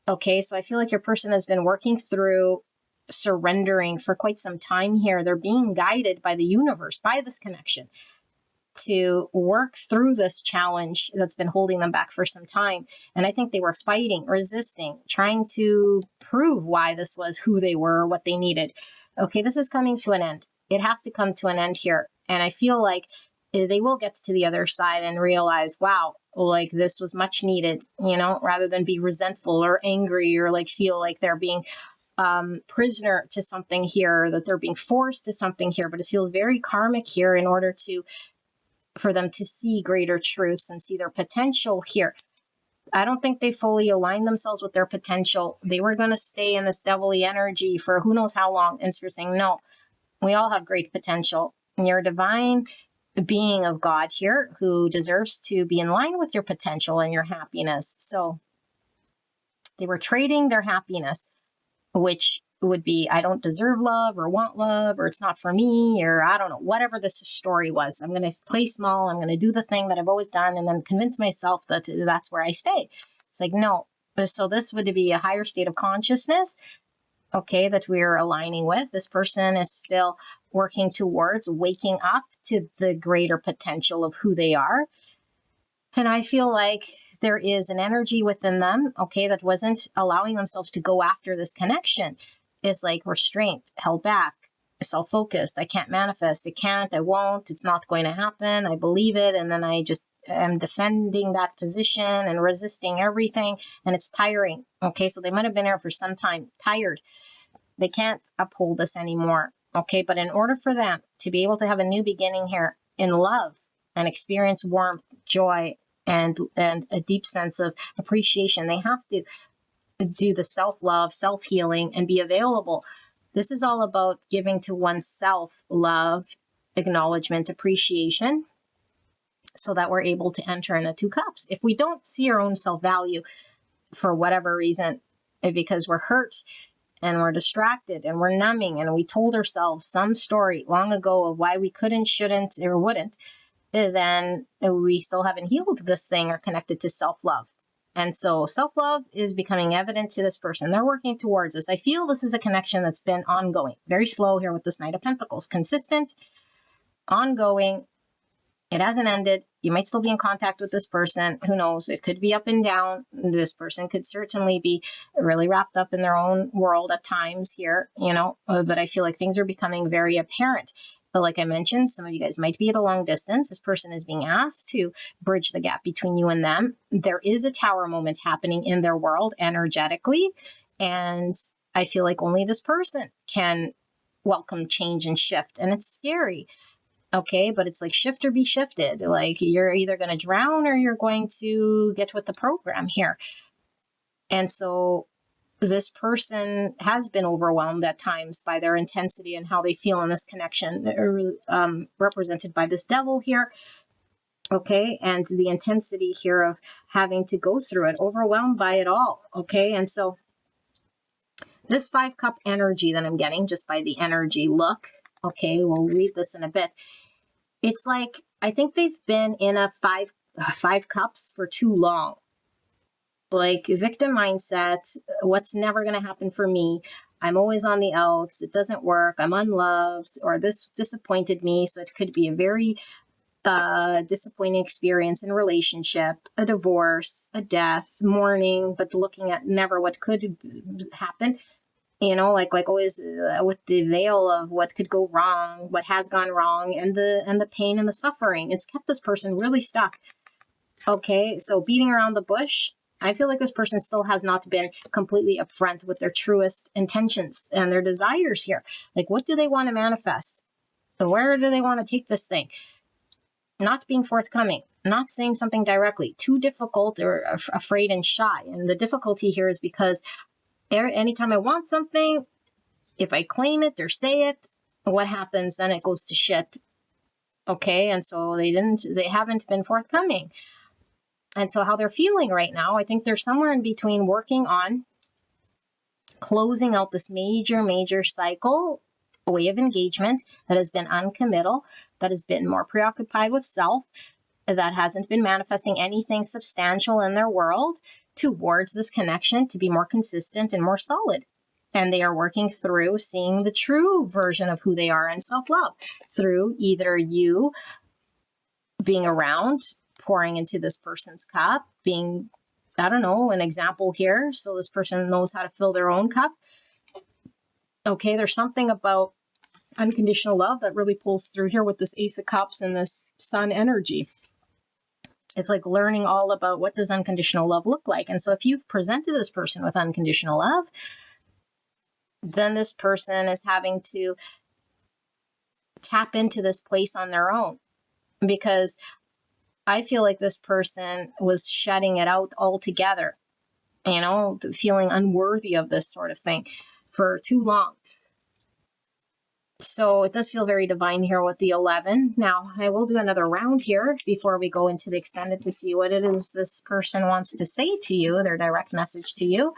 Okay, so I feel like your person has been working through surrendering for quite some time here. They're being guided by the universe, by this connection, to work through this challenge that's been holding them back for some time. And I think they were fighting, resisting, trying to prove why this was who they were, what they needed. Okay, this is coming to an end. It has to come to an end here. And I feel like they will get to the other side and realize, wow, like this was much needed, rather than be resentful or angry, or like feel like they're being prisoner to something here, that they're being forced to something here. But it feels very karmic here in order for them to see greater truths and see their potential here. I don't think they fully aligned themselves with their potential. They were going to stay in this devilly energy for who knows how long. And so you're saying, no, we all have great potential. And you're a divine being of God here who deserves to be in line with your potential and your happiness. So they were trading their happiness, which would be, I don't deserve love or want love, or it's not for me, or I don't know, whatever this story was. I'm going to play small. I'm going to do the thing that I've always done and then convince myself that that's where I stay. It's like, no. So this would be a higher state of consciousness, okay, that we're aligning with. This person is still working towards waking up to the greater potential of who they are. And I feel like there is an energy within them, okay, that wasn't allowing themselves to go after this connection. It's like restraint, held back, self-focused. I can't manifest. I can't, I won't, it's not going to happen. I believe it. And then I just am defending that position and resisting everything, and it's tiring. Okay, so they might have been here for some time, tired. They can't uphold this anymore. Okay, but in order for them to be able to have a new beginning here in love and experience warmth, joy, and a deep sense of appreciation, they have to do the self-love, self-healing, and be available. This is all about giving to oneself love, acknowledgement, appreciation, so that we're able to enter in the 2 cups. If we don't see our own self-value for whatever reason, because we're hurt and we're distracted and we're numbing and we told ourselves some story long ago of why we couldn't, shouldn't, or wouldn't, then we still haven't healed this thing or connected to self-love. And so self-love is becoming evident to this person. They're working towards this. I feel this is a connection that's been ongoing, very slow here with this Knight of Pentacles, consistent, ongoing. It hasn't ended. You might still be in contact with this person. Who knows? It could be up and down. This person could certainly be really wrapped up in their own world at times here, but I feel like things are becoming very apparent. But like I mentioned, some of you guys might be at a long distance. This person is being asked to bridge the gap between you and them. There is a tower moment happening in their world energetically. And I feel like only this person can welcome change and shift. And it's scary. Okay, but it's like shift or be shifted. Like you're either going to drown or you're going to get with the program here. And so this person has been overwhelmed at times by their intensity and how they feel in this connection, represented by this devil here. Okay, and the intensity here of having to go through it, overwhelmed by it all. Okay, and so this 5 cup energy that I'm getting just by the energy look. Okay, we'll read this in a bit. It's like, I think they've been in a five cups for too long. Like victim mindset, what's never going to happen for me? I'm always on the outs. It doesn't work. I'm unloved, or this disappointed me. So it could be a very disappointing experience in relationship, a divorce, a death, mourning, but looking at never what could happen. Like always with the veil of what could go wrong, what has gone wrong, and the pain and the suffering. It's kept this person really stuck. Okay, so beating around the bush, I feel like this person still has not been completely upfront with their truest intentions and their desires here. Like, what do they want to manifest? Where do they want to take this thing? Not being forthcoming, not saying something directly, too difficult or afraid and shy. And the difficulty here is because anytime I want something, if I claim it or say it, what happens? Then it goes to shit. Okay, and so they haven't been forthcoming. And so how they're feeling right now, I think they're somewhere in between working on closing out this major cycle, way of engagement that has been uncommittal, that has been more preoccupied with self, that hasn't been manifesting anything substantial in their world towards this connection to be more consistent and more solid. And they are working through seeing the true version of who they are in self-love through either you being around, pouring into this person's cup, being, I don't know, an example here. So this person knows how to fill their own cup. Okay, there's something about unconditional love that really pulls through here with this Ace of Cups and this Sun energy. It's like learning all about what does unconditional love look like. And so if you've presented this person with unconditional love, then this person is having to tap into this place on their own, because I feel like this person was shutting it out altogether, feeling unworthy of this sort of thing for too long. So it does feel very divine here with the 11. Now, I will do another round here before we go into the extended to see what it is this person wants to say to you, their direct message to you.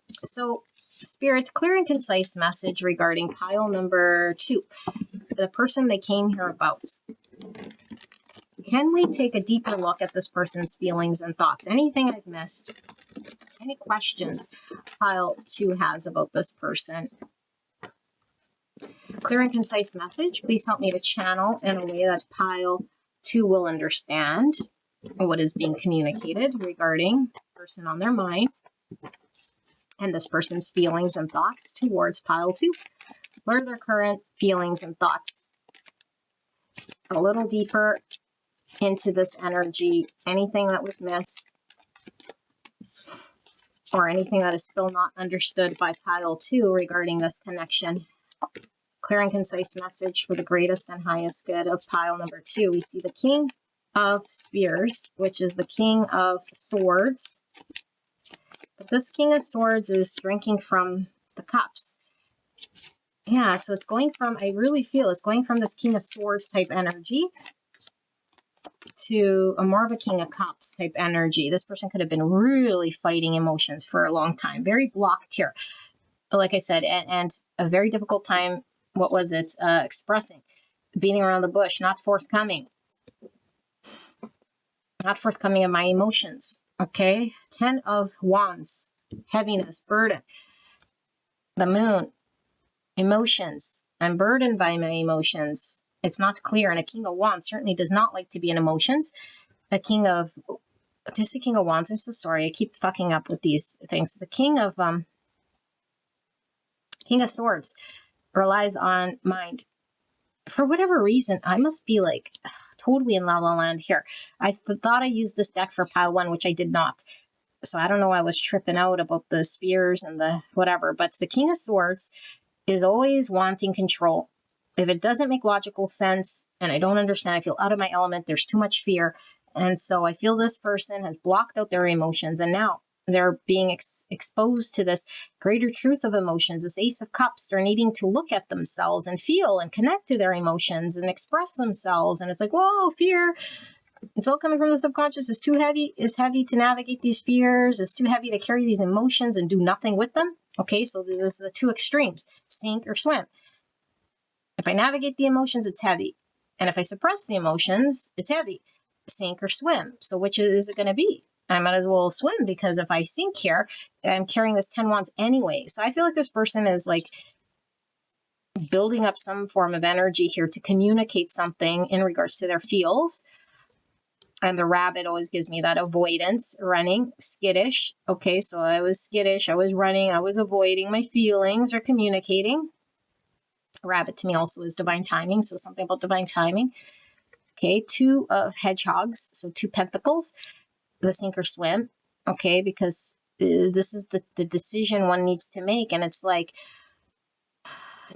So, Spirit, clear and concise message regarding pile number 2, the person they came here about. Can we take a deeper look at this person's feelings and thoughts? Anything I've missed? Any questions pile 2 has about this person? Clear and concise message. Please help me to channel in a way that pile 2 will understand what is being communicated regarding the person on their mind and this person's feelings and thoughts towards pile 2. What are their current feelings and thoughts? A little deeper into this energy, anything that was missed or anything that is still not understood by pile 2 regarding this connection. Clear and concise message for the greatest and highest good of pile number 2. We see the King of Spears, which is the King of Swords. But this King of Swords is drinking from the cups. Yeah, so it's going from, I really feel it's going from this King of Swords type energy to a more of a King of Cups type energy. This person could have been really fighting emotions for a long time. Very blocked here. Like I said, and a very difficult time, what was it? Expressing. Beating around the bush, not forthcoming. Not forthcoming of my emotions. Okay? 10 of Wands. Heaviness, burden. The Moon. Emotions. I'm burdened by my emotions. It's not clear. And a King of Wands certainly does not like to be in emotions. Just a King of Wands. I'm so sorry. I keep fucking up with these things. The King of Swords relies on mind. For whatever reason, I must be like totally in La La Land here. I thought I used this deck for pile 1, which I did not. So I don't know. I was tripping out about the spears and the whatever. But the King of Swords is always wanting control. If it doesn't make logical sense and I don't understand, I feel out of my element, there's too much fear. And so I feel this person has blocked out their emotions and now they're being exposed to this greater truth of emotions, this Ace of Cups. They're needing to look at themselves and feel and connect to their emotions and express themselves. And it's like, whoa, fear. It's all coming from the subconscious. It's too heavy. It's heavy to navigate these fears. It's too heavy to carry these emotions and do nothing with them. Okay, so there's the two extremes, sink or swim. If I navigate the emotions, it's heavy. And if I suppress the emotions, it's heavy. Sink or swim. So which is it going to be? I might as well swim, because if I sink here, I'm carrying this 10 wands anyway. So I feel like this person is like building up some form of energy here to communicate something in regards to their feels. And the rabbit always gives me that avoidance, running, skittish. Okay, so I was skittish, I was running, I was avoiding my feelings or communicating. Rabbit to me also is divine timing, so something about divine timing. Okay, 2 of hedgehogs, so 2 pentacles, the sink or swim. Okay, because this is the decision one needs to make, and it's like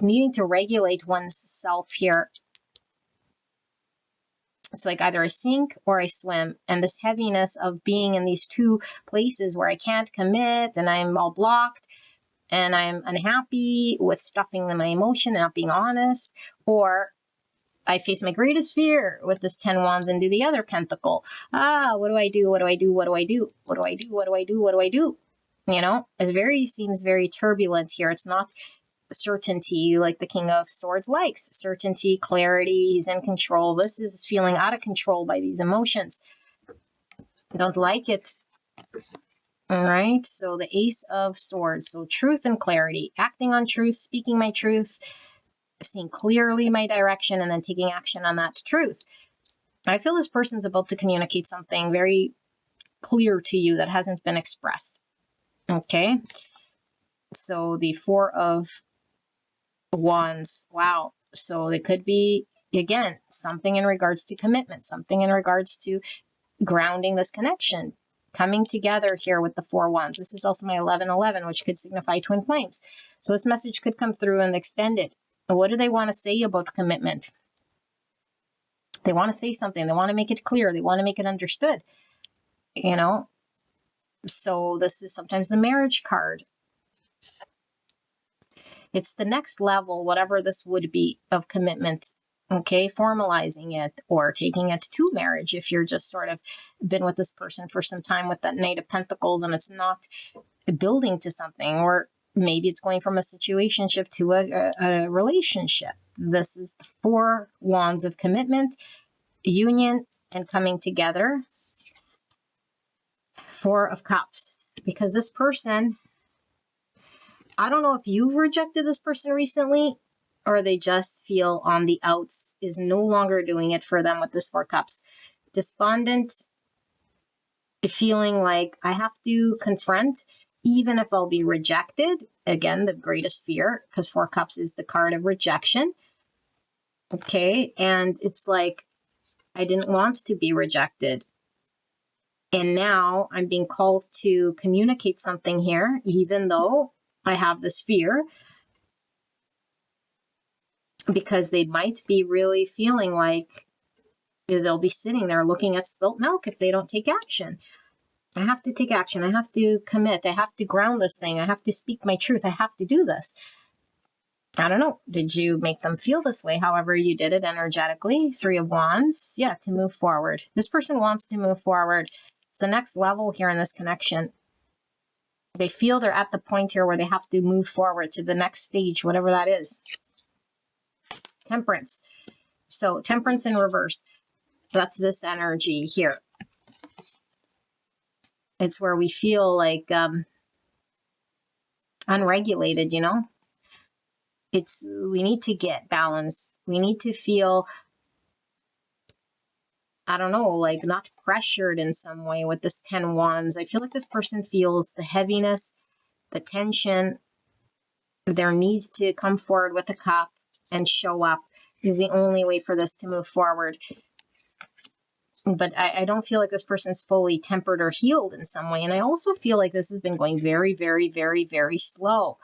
needing to regulate one's self here. It's like either I sink or I swim, and this heaviness of being in these 2 places where I can't commit and I'm all blocked and I'm unhappy with stuffing my emotion and not being honest, or I face my greatest fear with this 10 wands and do the other pentacle. What do I do? What do I do? What do I do? What do I do? What do I do? What do I do? You know, it seems very turbulent here. It's not certainty like the King of Swords likes. Certainty, clarity, he's in control. This is feeling out of control by these emotions. Don't like it. All right, so the Ace of Swords. So truth and clarity, acting on truth, speaking my truth, seeing clearly my direction, and then taking action on that truth. I feel this person's about to communicate something very clear to you that hasn't been expressed. Okay, so the 4 of Wands. Wow. So it could be, again, something in regards to commitment, something in regards to grounding this connection, coming together here with the 4 wands. This is also my 1111, which could signify twin flames. So this message could come through and extended. What do they want to say about commitment? They want to say something. They want to make it clear. They want to make it understood. You know? So this is sometimes the marriage card. It's the next level, whatever this would be, of commitment. Okay, formalizing it or taking it to marriage if you're just sort of been with this person for some time with that Knight of Pentacles and it's not building to something, or maybe it's going from a situationship to a relationship. This is the 4 wands of commitment, union, and coming together. 4 of cups, because this person, I don't know if you've rejected this person recently, or they just feel on the outs, is no longer doing it for them with this 4 cups. Despondent, feeling like I have to confront, even if I'll be rejected. Again, the greatest fear, because 4 cups is the card of rejection. Okay, and it's like I didn't want to be rejected. And now I'm being called to communicate something here, even though I have this fear, because they might be really feeling like they'll be sitting there looking at spilt milk if they don't take action. I have to take action. I have to commit. I have to ground this thing. I have to speak my truth. I have to do this. I don't know. Did you make them feel this way? However you did it energetically. 3 of Wands. Yeah, to move forward. This person wants to move forward. It's the next level here in this connection. They feel they're at the point here where they have to move forward to the next stage, whatever that is. Temperance. So temperance in reverse. That's this energy here. It's where we feel like unregulated, you know? We need to get balance. We need to feel, I don't know, like not pressured in some way with this 10 Wands. I feel like this person feels the heaviness, the tension. There needs to come forward with a cup and show up is the only way for this to move forward. But I don't feel like this person's fully tempered or healed in some way. And I also feel like this has been going very, very, very, very slow.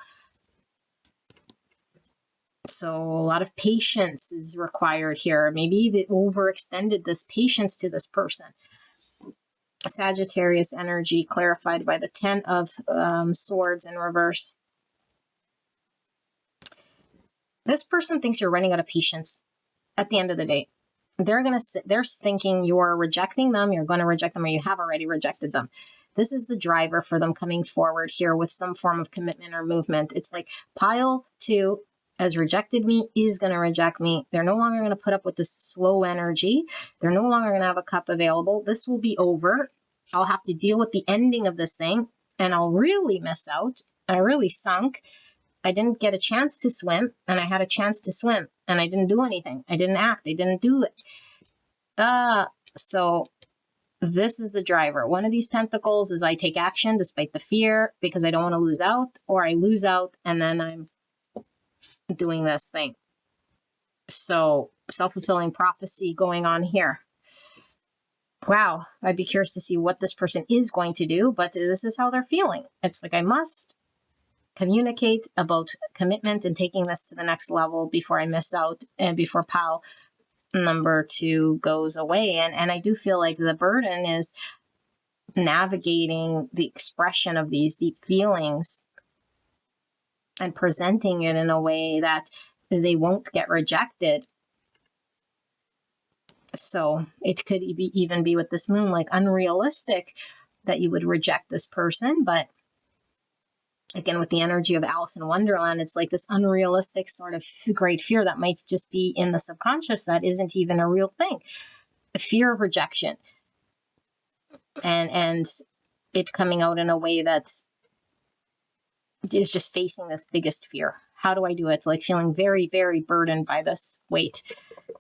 So a lot of patience is required here. Maybe they overextended this patience to this person. Sagittarius energy clarified by the 10 of Swords in reverse. This person thinks you're running out of patience at the end of the day. They're thinking you're rejecting them, you're going to reject them, or you have already rejected them. This is the driver for them coming forward here with some form of commitment or movement. It's like pile 2 has rejected me, is going to reject me. They're no longer going to put up with this slow energy. They're no longer going to have a cup available. This will be over. I'll have to deal with the ending of this thing, and I'll really miss out. I really sunk. I didn't get a chance to swim, and I had a chance to swim, and I didn't do anything. I didn't act. I didn't do it. So this is the driver. One of these pentacles is I take action despite the fear because I don't want to lose out, or I lose out and then I'm doing this thing. So self-fulfilling prophecy going on here. Wow, I'd be curious to see what this person is going to do, but this is how they're feeling. It's like I must communicate about commitment and taking this to the next level before I miss out and before pile number 2 goes away. And I do feel like the burden is navigating the expression of these deep feelings and presenting it in a way that they won't get rejected. So it could even be with this moon, like unrealistic that you would reject this person. But again, with the energy of Alice in Wonderland, it's like this unrealistic sort of great fear that might just be in the subconscious that isn't even a real thing. A fear of rejection. And it coming out in a way that's is just facing this biggest fear. How do I do it? It's like feeling very, very burdened by this weight.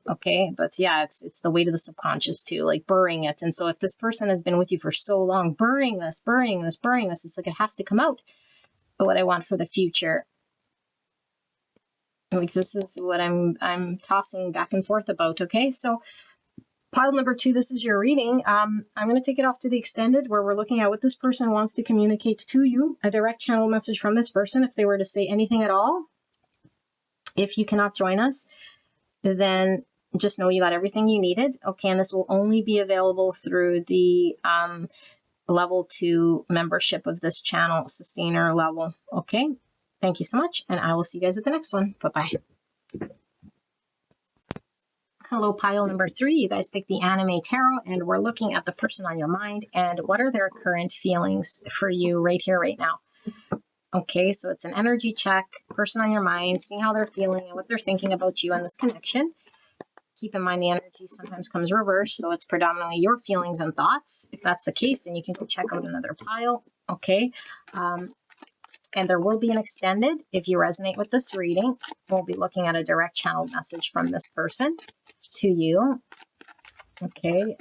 Okay, but yeah, it's the weight of the subconscious too, like burying it. And so if this person has been with you for so long, burying this, it's like it has to come out. What I want for the future. Like this is what I'm tossing back and forth about. Okay, so pile number 2, this is your reading. I'm going to take it off to the extended where we're looking at what this person wants to communicate to you, a direct channel message from this person if they were to say anything at all. If you cannot join us, then just know you got everything you needed. Okay, and this will only be available through the level 2 membership of this channel, sustainer level. Okay, thank you so much, and I will see you guys at the next one. Bye-bye. Hello, pile number 3. You guys picked the anime tarot, and we're looking at the person on your mind and what are their current feelings for you right here, right now. Okay, so it's an energy check, person on your mind, seeing how they're feeling and what they're thinking about you and this connection. Keep in mind the energy sometimes comes reverse, so it's predominantly your feelings and thoughts. If that's the case, then you can go check out another pile. Okay, and there will be an extended. If you resonate with this reading, we'll be looking at a direct channel message from this person to you. Okay,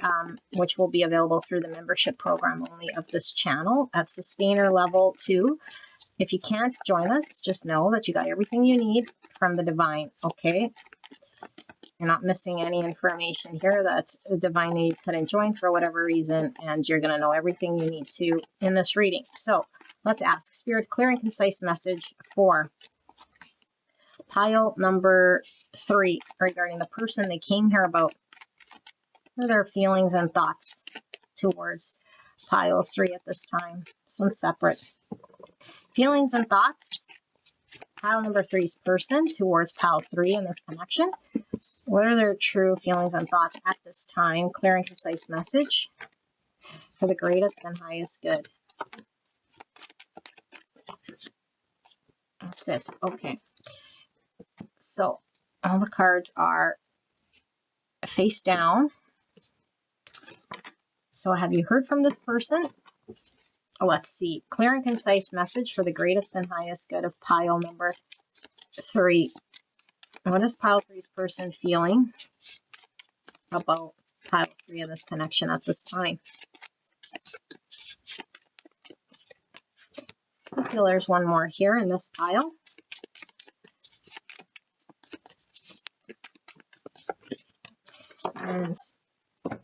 which will be available through the membership program only of this channel at sustainer level 2. If you can't join us, just know that you got everything you need from the divine. Okay. You're not missing any information here that divinely couldn't join for whatever reason, and you're going to know everything you need to in this reading. So let's ask Spirit, clear and concise message for pile number 3 regarding the person they came here about. What are their feelings and thoughts towards pile 3 at this time? This one's separate. Feelings and thoughts, pile number 3's person towards pile 3 in this connection. What are their true feelings and thoughts at this time? Clear and concise message for the greatest and highest good. That's it. Okay. So all the cards are face down. So have you heard from this person? Let's see. Clear and concise message for the greatest and highest good of pile number 3. What is pile 3's person feeling about pile 3 of this connection at this time? I feel there's one more here in this pile. And I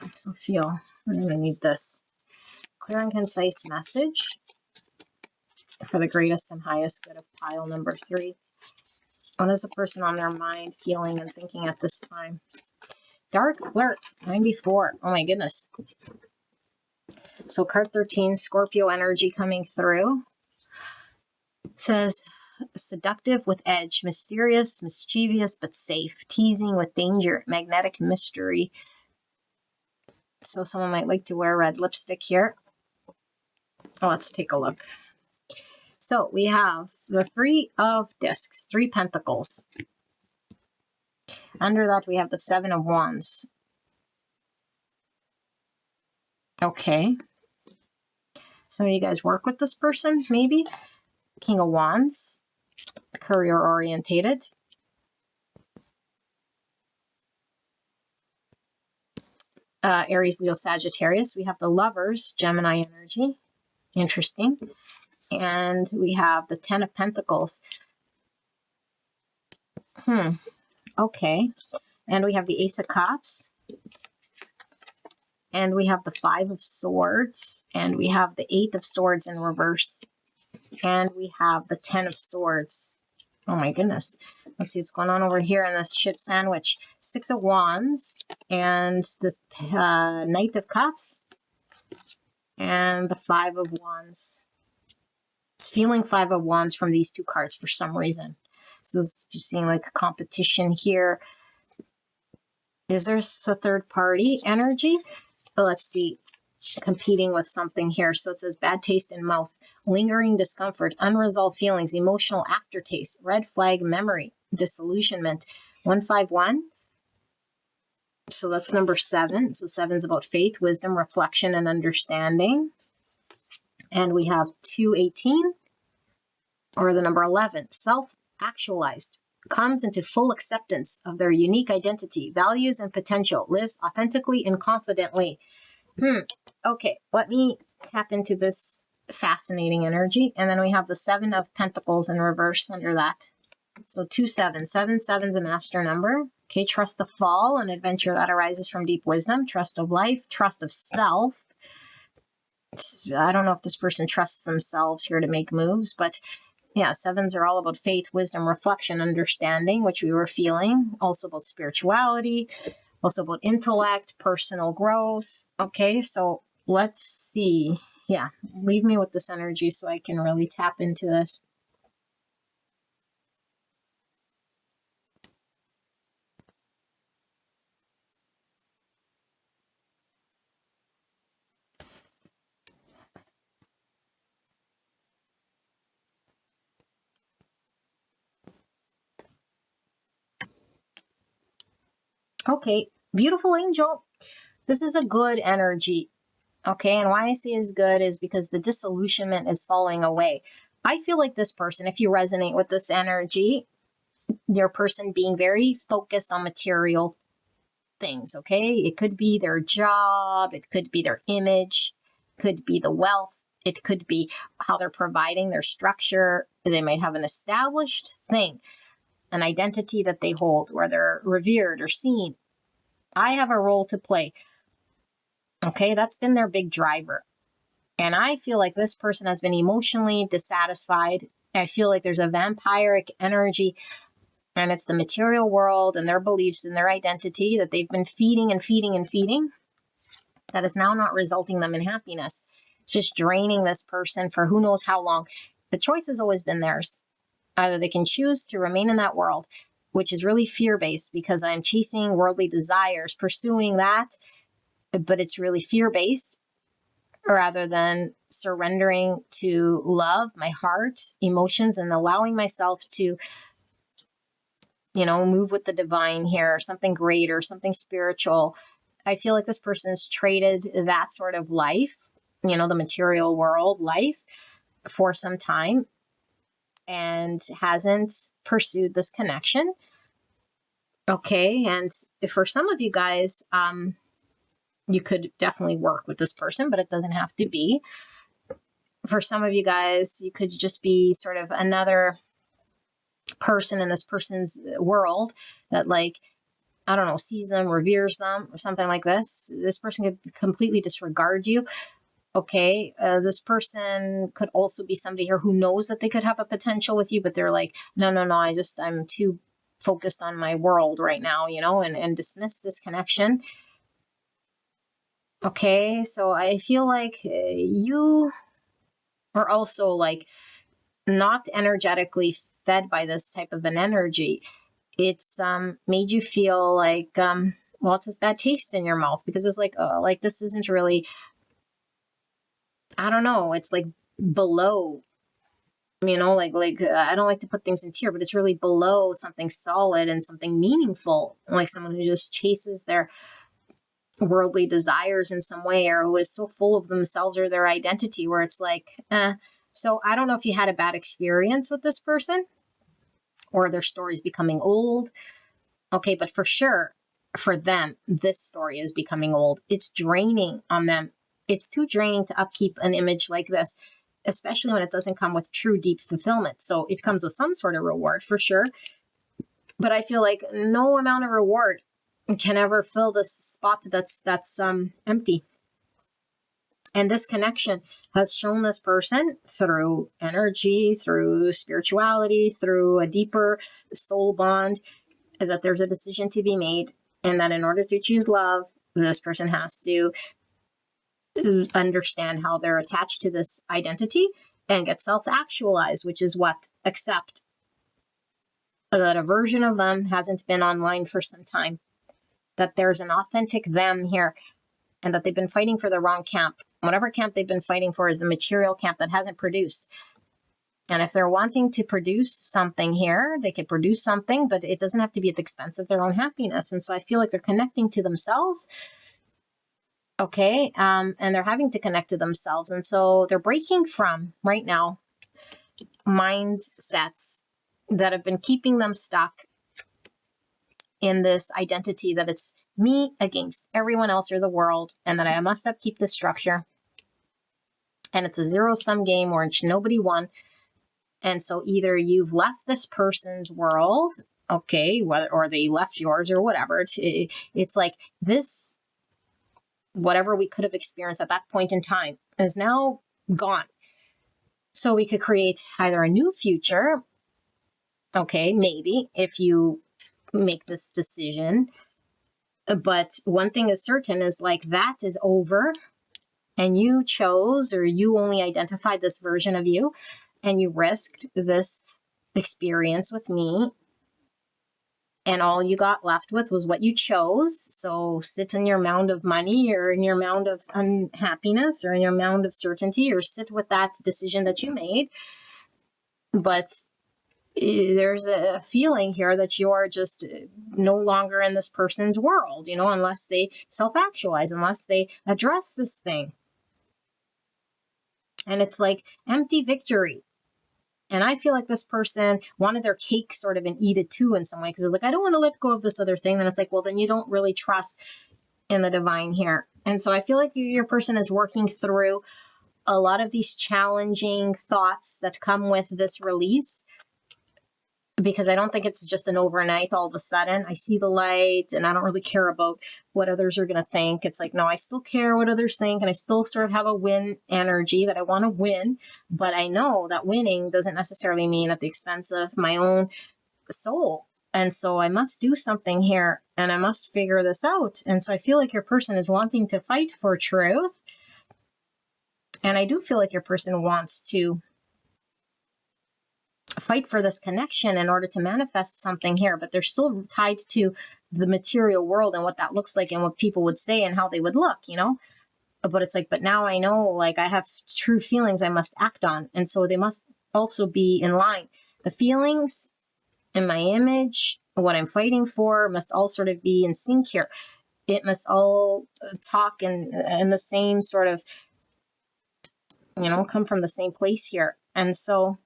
also feel I'm going to need this. Clear and concise message for the greatest and highest good of pile number 3. What is the person on their mind feeling and thinking at this time? Dark Flirt, 94. Oh my goodness. So card 13, Scorpio energy coming through. It says, seductive with edge, mysterious, mischievous, but safe, teasing with danger, magnetic mystery. So someone might like to wear red lipstick here. Let's take a look. So we have the 3 of discs, 3 pentacles. Under that, we have the 7 of wands. Okay. Some of you guys work with this person, maybe. King of wands, career orientated. Aries, Leo, Sagittarius. We have the lovers, Gemini energy. Interesting. And we have the 10 of pentacles. Okay. And we have the Ace of Cups. And we have the 5 of Swords. And we have the 8 of Swords in reverse. And we have the 10 of Swords. Oh my goodness. Let's see what's going on over here in this shit sandwich. 6 of Wands. And the Knight of Cups. And the 5 of Wands. It's feeling 5 of Wands from these 2 cards for some reason. So you're seeing like a competition here. Is there a third party energy? Let's see. Competing with something here. So it says bad taste in mouth, lingering discomfort, unresolved feelings, emotional aftertaste, red flag memory, disillusionment. 151. So that's number 7. So 7 is about faith, wisdom, reflection, and understanding. And we have 218, or the number 11, self-actualized, comes into full acceptance of their unique identity, values, and potential, lives authentically and confidently. Okay, let me tap into this fascinating energy. And then we have the 7 of Pentacles in reverse under that. So 27. 7's a master number. Okay, trust the fall, an adventure that arises from deep wisdom, trust of life, trust of self. I don't know if this person trusts themselves here to make moves, but yeah, 7s are all about faith, wisdom, reflection, understanding, which we were feeling. Also about spirituality, also about intellect, personal growth. Okay, so let's see. Yeah, leave me with this energy so I can really tap into this. Okay, beautiful angel. This is a good energy. Okay, and why I say is good is because the disillusionment is falling away. I feel like this person, if you resonate with this energy, their person being very focused on material things, okay? It could be their job, it could be their image, could be the wealth, it could be how they're providing their structure. They might have an established thing. an identity that they hold where they're revered or seen. I have a role to play. Okay, that's been their big driver. And I feel like this person has been emotionally dissatisfied. I feel like there's a vampiric energy, and it's the material world and their beliefs and their identity that they've been feeding and feeding and feeding that is now not resulting them in happiness. It's just draining this person for who knows how long. The choice has always been theirs. Either they can choose to remain in that world, which is really fear-based because I'm chasing worldly desires, pursuing that, but it's really fear-based, rather than surrendering to love, my heart, emotions, and allowing myself to, move with the divine here, something greater, something spiritual. I feel like this person's traded that sort of life, the material world life, for some time and hasn't pursued this connection. Okay. And for some of you guys, you could definitely work with this person, but it doesn't have to be. For some of you guys, you could just be sort of another person in this person's world that, like, I don't know, sees them, reveres them, or something like this. This person could completely disregard you. Okay, this person could also be somebody here who knows that they could have a potential with you, but they're like, no, I'm too focused on my world right now, and dismiss this connection. Okay, so I feel like you are also like not energetically fed by this type of an energy. It's made you feel like, it's this bad taste in your mouth because it's like, oh, like this isn't really, I don't know, it's like below, I don't like to put things in tier, but it's really below something solid and something meaningful, like someone who just chases their worldly desires in some way, or who is so full of themselves or their identity where it's like, So I don't know if you had a bad experience with this person or their story's becoming old. Okay, but for sure, for them, this story is becoming old. It's draining on them. It's too draining to upkeep an image like this, especially when it doesn't come with true deep fulfillment. So it comes with some sort of reward for sure. But I feel like no amount of reward can ever fill this spot that's empty. And this connection has shown this person through energy, through spirituality, through a deeper soul bond, that there's a decision to be made, and that in order to choose love, this person has to understand how they're attached to this identity and get self-actualized, which is what? Accept that a version of them hasn't been online for some time, that there's an authentic them here, and that they've been fighting for the wrong camp. Whatever camp they've been fighting for is the material camp that hasn't produced. And if they're wanting to produce something here, they could produce something, but it doesn't have to be at the expense of their own happiness. And so I feel like they're connecting to themselves. Okay. And they're having to connect to themselves. And so they're breaking from, right now, mindsets that have been keeping them stuck in this identity that it's me against everyone else or the world, and that I must upkeep the structure. And it's a zero-sum game where nobody won. And so either you've left this person's world, okay, or they left yours or whatever. It's like this, whatever we could have experienced at that point in time is now gone. So we could create either a new future, okay, maybe, if you make this decision. But one thing is certain is like that is over, and you chose, or you only identified this version of you, and you risked this experience with me, and all you got left with was what you chose. So sit in your mound of money, or in your mound of unhappiness, or in your mound of certainty, or sit with that decision that you made. But there's a feeling here that you are just no longer in this person's world, unless they self-actualize, unless they address this thing. And it's like empty victory. And I feel like this person wanted their cake sort of and eat it too in some way, because it's like, I don't want to let go of this other thing. Then it's like, well, then you don't really trust in the divine here. And so I feel like your person is working through a lot of these challenging thoughts that come with this release. because I don't think it's just an overnight, all of a sudden, I see the light and I don't really care about what others are going to think. It's like, no, I still care what others think. And I still sort of have a win energy that I want to win. But I know that winning doesn't necessarily mean at the expense of my own soul. And so I must do something here and I must figure this out. And so I feel like your person is wanting to fight for truth. And I do feel like your person wants to fight for this connection in order to manifest something here, but they're still tied to the material world and what that looks like and what people would say and how they would look, you know? But it's like, but now I know, like, I have true feelings I must act on. And so they must also be in line. The feelings and my image, what I'm fighting for, must all sort of be in sync here. It must all talk in the same sort of, you know, come from the same place here. And so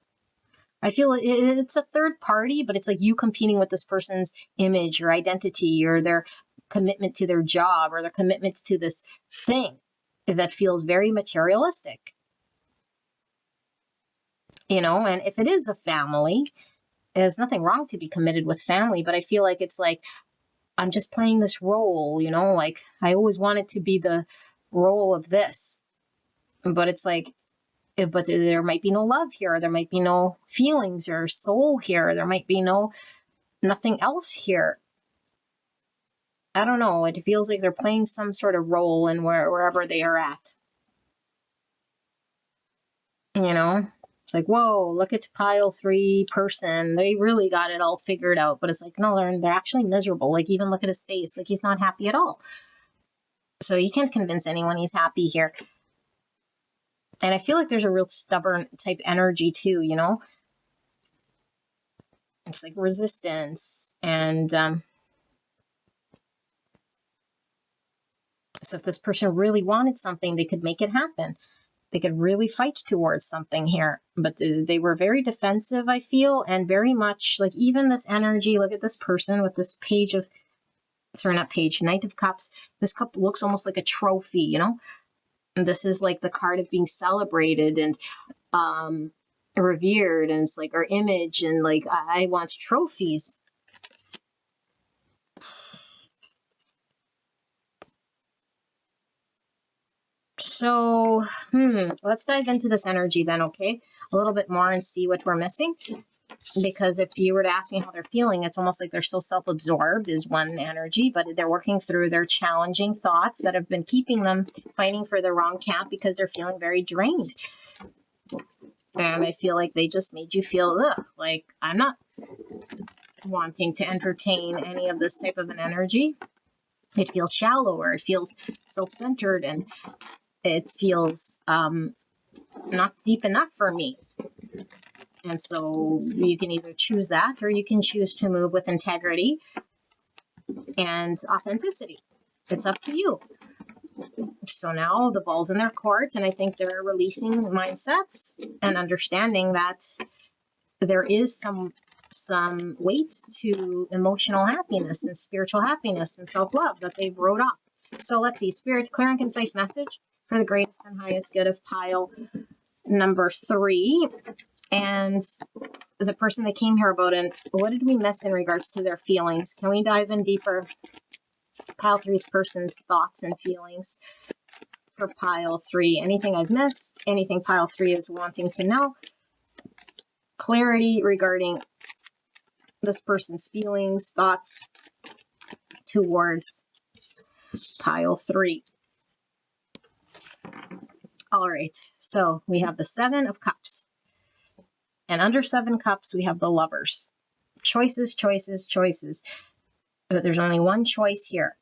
I feel it's a third party, but it's like you competing with this person's image or identity or their commitment to their job or their commitment to this thing that feels very materialistic. You know, and if it is a family, there's nothing wrong to be committed with family, but I feel like it's like, I'm just playing this role, you know, like I always wanted to be the role of this, but it's like, but there might be no love here. There might be no feelings or soul here. There might be nothing else here. I don't know. It feels like they're playing some sort of role in wherever they are at. You know, it's like, whoa, look at pile 3 person. They really got it all figured out. But it's like, no, they're actually miserable. Like, even look at his face. Like, he's not happy at all. So you can't convince anyone he's happy here. And I feel like there's a real stubborn type energy too, you know? It's like resistance. And so if this person really wanted something, they could make it happen. They could really fight towards something here. But they were very defensive, I feel, and very much like even this energy. Look at this person with this page of, sorry, not page, Knight of Cups. This cup looks almost like a trophy, you know? And this is like the card of being celebrated and revered, and it's like our image, and like I want trophies. So let's dive into this energy then, okay? A little bit more and see what we're missing. Because if you were to ask me how they're feeling, it's almost like they're so self-absorbed is one energy, but they're working through their challenging thoughts that have been keeping them fighting for the wrong camp because they're feeling very drained. And I feel like they just made you feel, like I'm not wanting to entertain any of this type of an energy. It feels shallow, or it feels self-centered, and it feels not deep enough for me. And so you can either choose that, or you can choose to move with integrity and authenticity. It's up to you. So now the ball's in their court, and I think they're releasing mindsets and understanding that there is some weight to emotional happiness and spiritual happiness and self-love that they've wrote off. So let's see, Spirit, clear and concise message for the greatest and highest good of pile number 3. And the person that came here about it, what did we miss in regards to their feelings? Can we dive in deeper? Pile 3's person's thoughts and feelings for pile 3. Anything I've missed? Anything pile 3 is wanting to know? Clarity regarding this person's feelings, thoughts towards pile 3. All right, so we have the 7 of Cups. And under 7 cups, we have the Lovers. Choices, choices, choices. But there's only one choice here.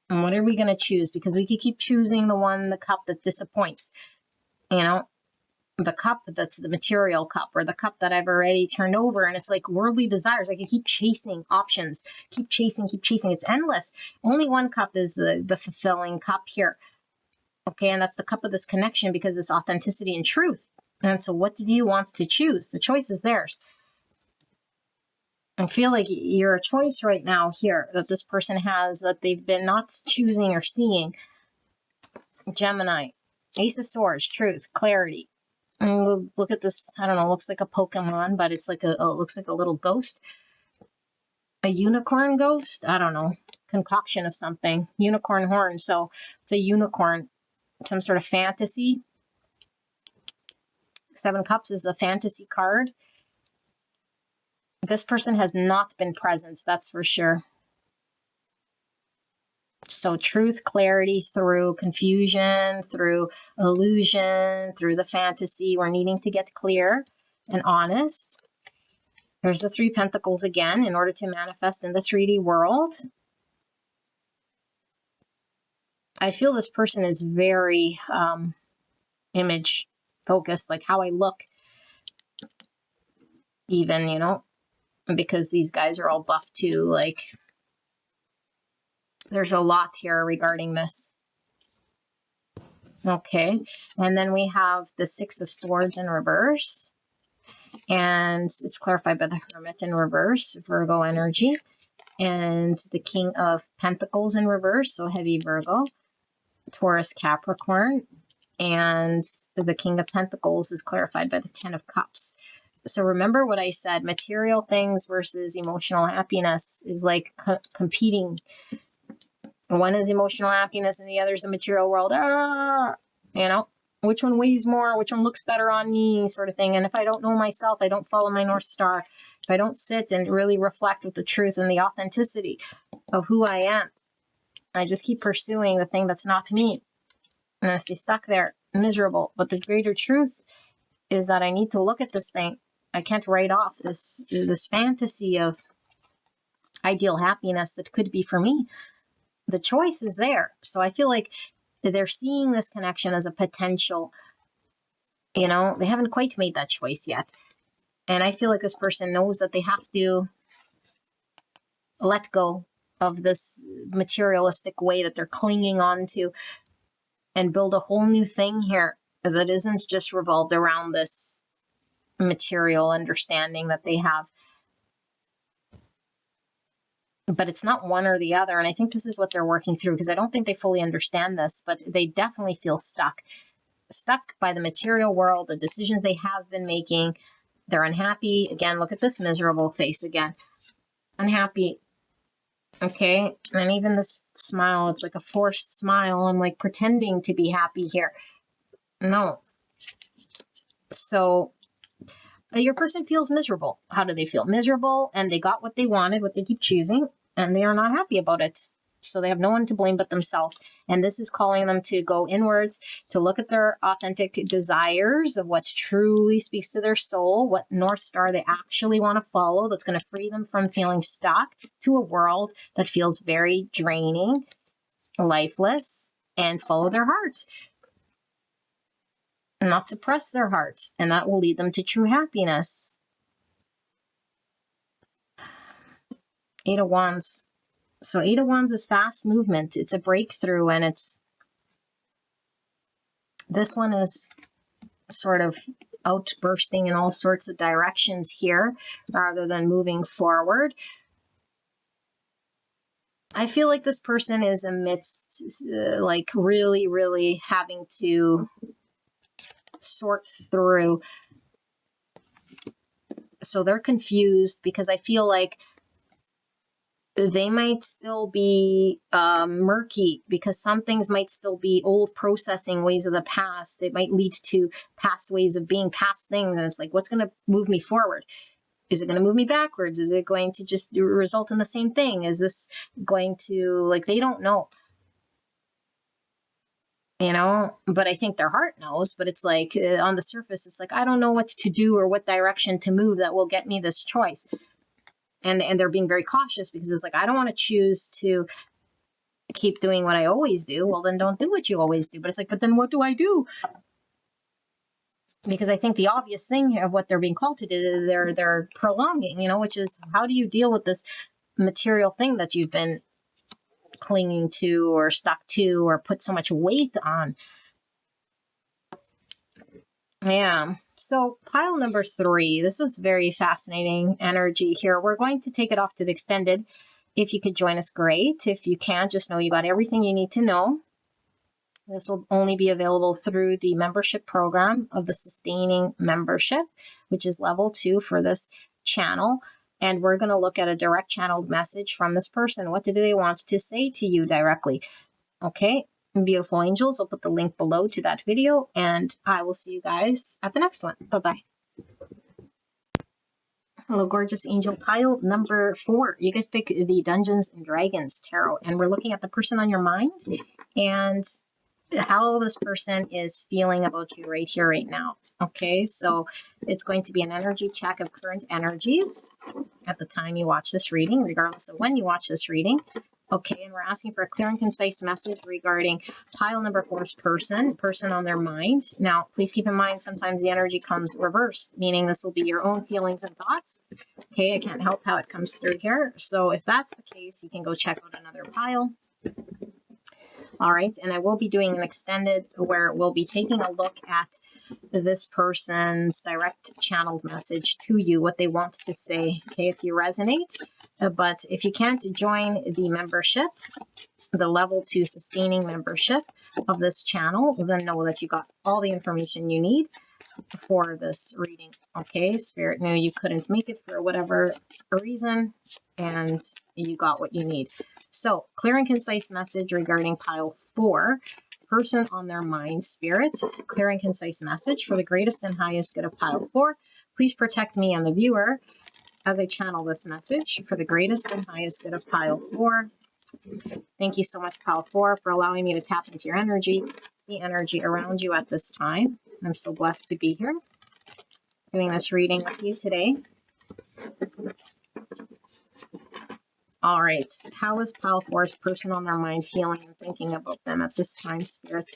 And what are we going to choose? Because we could keep choosing the cup that disappoints. You know, the cup that's the material cup, or the cup that I've already turned over. And it's like worldly desires. I can keep chasing options. Keep chasing. It's endless. Only one cup is the fulfilling cup here. Okay, and that's the cup of this connection, because it's authenticity and truth. And so what do you want to choose? The choice is theirs. I feel like you're a choice right now here that this person has that they've been not choosing or seeing. Gemini, Ace of Swords, truth, clarity. And look at this. I don't know. Looks like a Pokemon, but it's like it looks like a little ghost. A unicorn ghost? I don't know. Concoction of something. Unicorn horn. So it's a unicorn. Some sort of fantasy. 7 Cups is a fantasy card. This person has not been present, that's for sure. So truth, clarity through confusion, through illusion, through the fantasy. We're needing to get clear and honest. There's the 3 Pentacles again in order to manifest in the 3D world. I feel this person is very image focused, like how I look, even, you know, because these guys are all buff too. Like, there's a lot here regarding this. Okay, and then we have the 6 of Swords in reverse, and it's clarified by the Hermit in reverse, Virgo energy, and the King of Pentacles in reverse, so heavy Virgo, Taurus, Capricorn, and the King of Pentacles is clarified by the 10 of Cups. So remember what I said, material things versus emotional happiness is like competing. One is emotional happiness and the other is the material world. You know, which one weighs more? Which one looks better on me? Sort of thing. And if I don't know myself, I don't follow my North Star. If I don't sit and really reflect with the truth and the authenticity of who I am, I just keep pursuing the thing that's not me. And I stay stuck there, miserable. But the greater truth is that I need to look at this thing. I can't write off this fantasy of ideal happiness that could be for me. The choice is there. So I feel like they're seeing this connection as a potential. You know, they haven't quite made that choice yet. And I feel like this person knows that they have to let go of this materialistic way that they're clinging on to and build a whole new thing here that isn't just revolved around this material understanding that they have. But it's not one or the other. And I think this is what they're working through, because I don't think they fully understand this, but they definitely feel stuck by the material world, the decisions they have been making. They're unhappy. Again, look at this miserable face again. Unhappy. Okay. And even this smile, it's like a forced smile. I'm like pretending to be happy here. No. So your person feels miserable. How do they feel? Miserable, and they got what they wanted, what they keep choosing, and they are not happy about it. So they have no one to blame but themselves. And this is calling them to go inwards, to look at their authentic desires of what truly speaks to their soul, what North Star they actually want to follow, that's going to free them from feeling stuck to a world that feels very draining, lifeless, and follow their hearts. Not suppress their hearts, and that will lead them to true happiness. 8 of Wands. So 8 of Wands is fast movement. It's a breakthrough, and this one is sort of outbursting in all sorts of directions here rather than moving forward. I feel like this person is amidst like really, really having to sort through. So they're confused because I feel like they might still be murky, because some things might still be old processing ways of the past. They might lead to past ways of being, past things. And it's like, what's going to move me forward? Is it going to move me backwards? Is it going to just result in the same thing? Is this going to, like, they don't know. You know, but I think their heart knows. But it's like on the surface, it's like, I don't know what to do or what direction to move that will get me this choice. And they're being very cautious because it's like, I don't want to choose to keep doing what I always do. Well, then don't do what you always do. But it's like, but then what do I do? Because I think the obvious thing of what they're being called to do, they're prolonging, you know, which is, how do you deal with this material thing that you've been clinging to or stuck to or put so much weight on? Yeah. So pile number 3, this is very fascinating energy here. We're going to take it off to the extended. If you could join us, great. If you can't, just know you got everything you need to know. This will only be available through the membership program of the Sustaining Membership, which is level 2 for this channel. And we're going to look at a direct channeled message from this person. What did they want to say to you directly? Okay, beautiful angels, I'll put the link below to that video, and I will see you guys at the next one. Bye-bye. Hello, gorgeous angel pile number 4. You guys pick the Dungeons and Dragons tarot, and we're looking at the person on your mind and how this person is feeling about you right here, right now. Okay, so it's going to be an energy check of current energies at the time you watch this reading, regardless of when you watch this reading. Okay, and we're asking for a clear and concise message regarding pile number 4's person on their mind. Now, please keep in mind, sometimes the energy comes reversed, meaning this will be your own feelings and thoughts. Okay, I can't help how it comes through here. So if that's the case, you can go check out another pile. All right, and I will be doing an extended where we'll be taking a look at this person's direct channeled message to you, what they want to say, okay, if you resonate. But if you can't join the membership, the level 2 sustaining membership of this channel, then know that you got all the information you need for this reading. Okay, Spirit knew you couldn't make it for whatever reason, and you got what you need. So, clear and concise message regarding pile 4, person on their mind, Spirit. Clear and concise message for the greatest and highest good of pile 4. Please protect me and the viewer as I channel this message for the greatest and highest good of pile 4. Thank you so much, pile 4, for allowing me to tap into your energy, the energy around you at this time. I'm so blessed to be here doing this reading with you today. All right, how is pile 4's person on their mind feeling and thinking about them at this time, Spirit?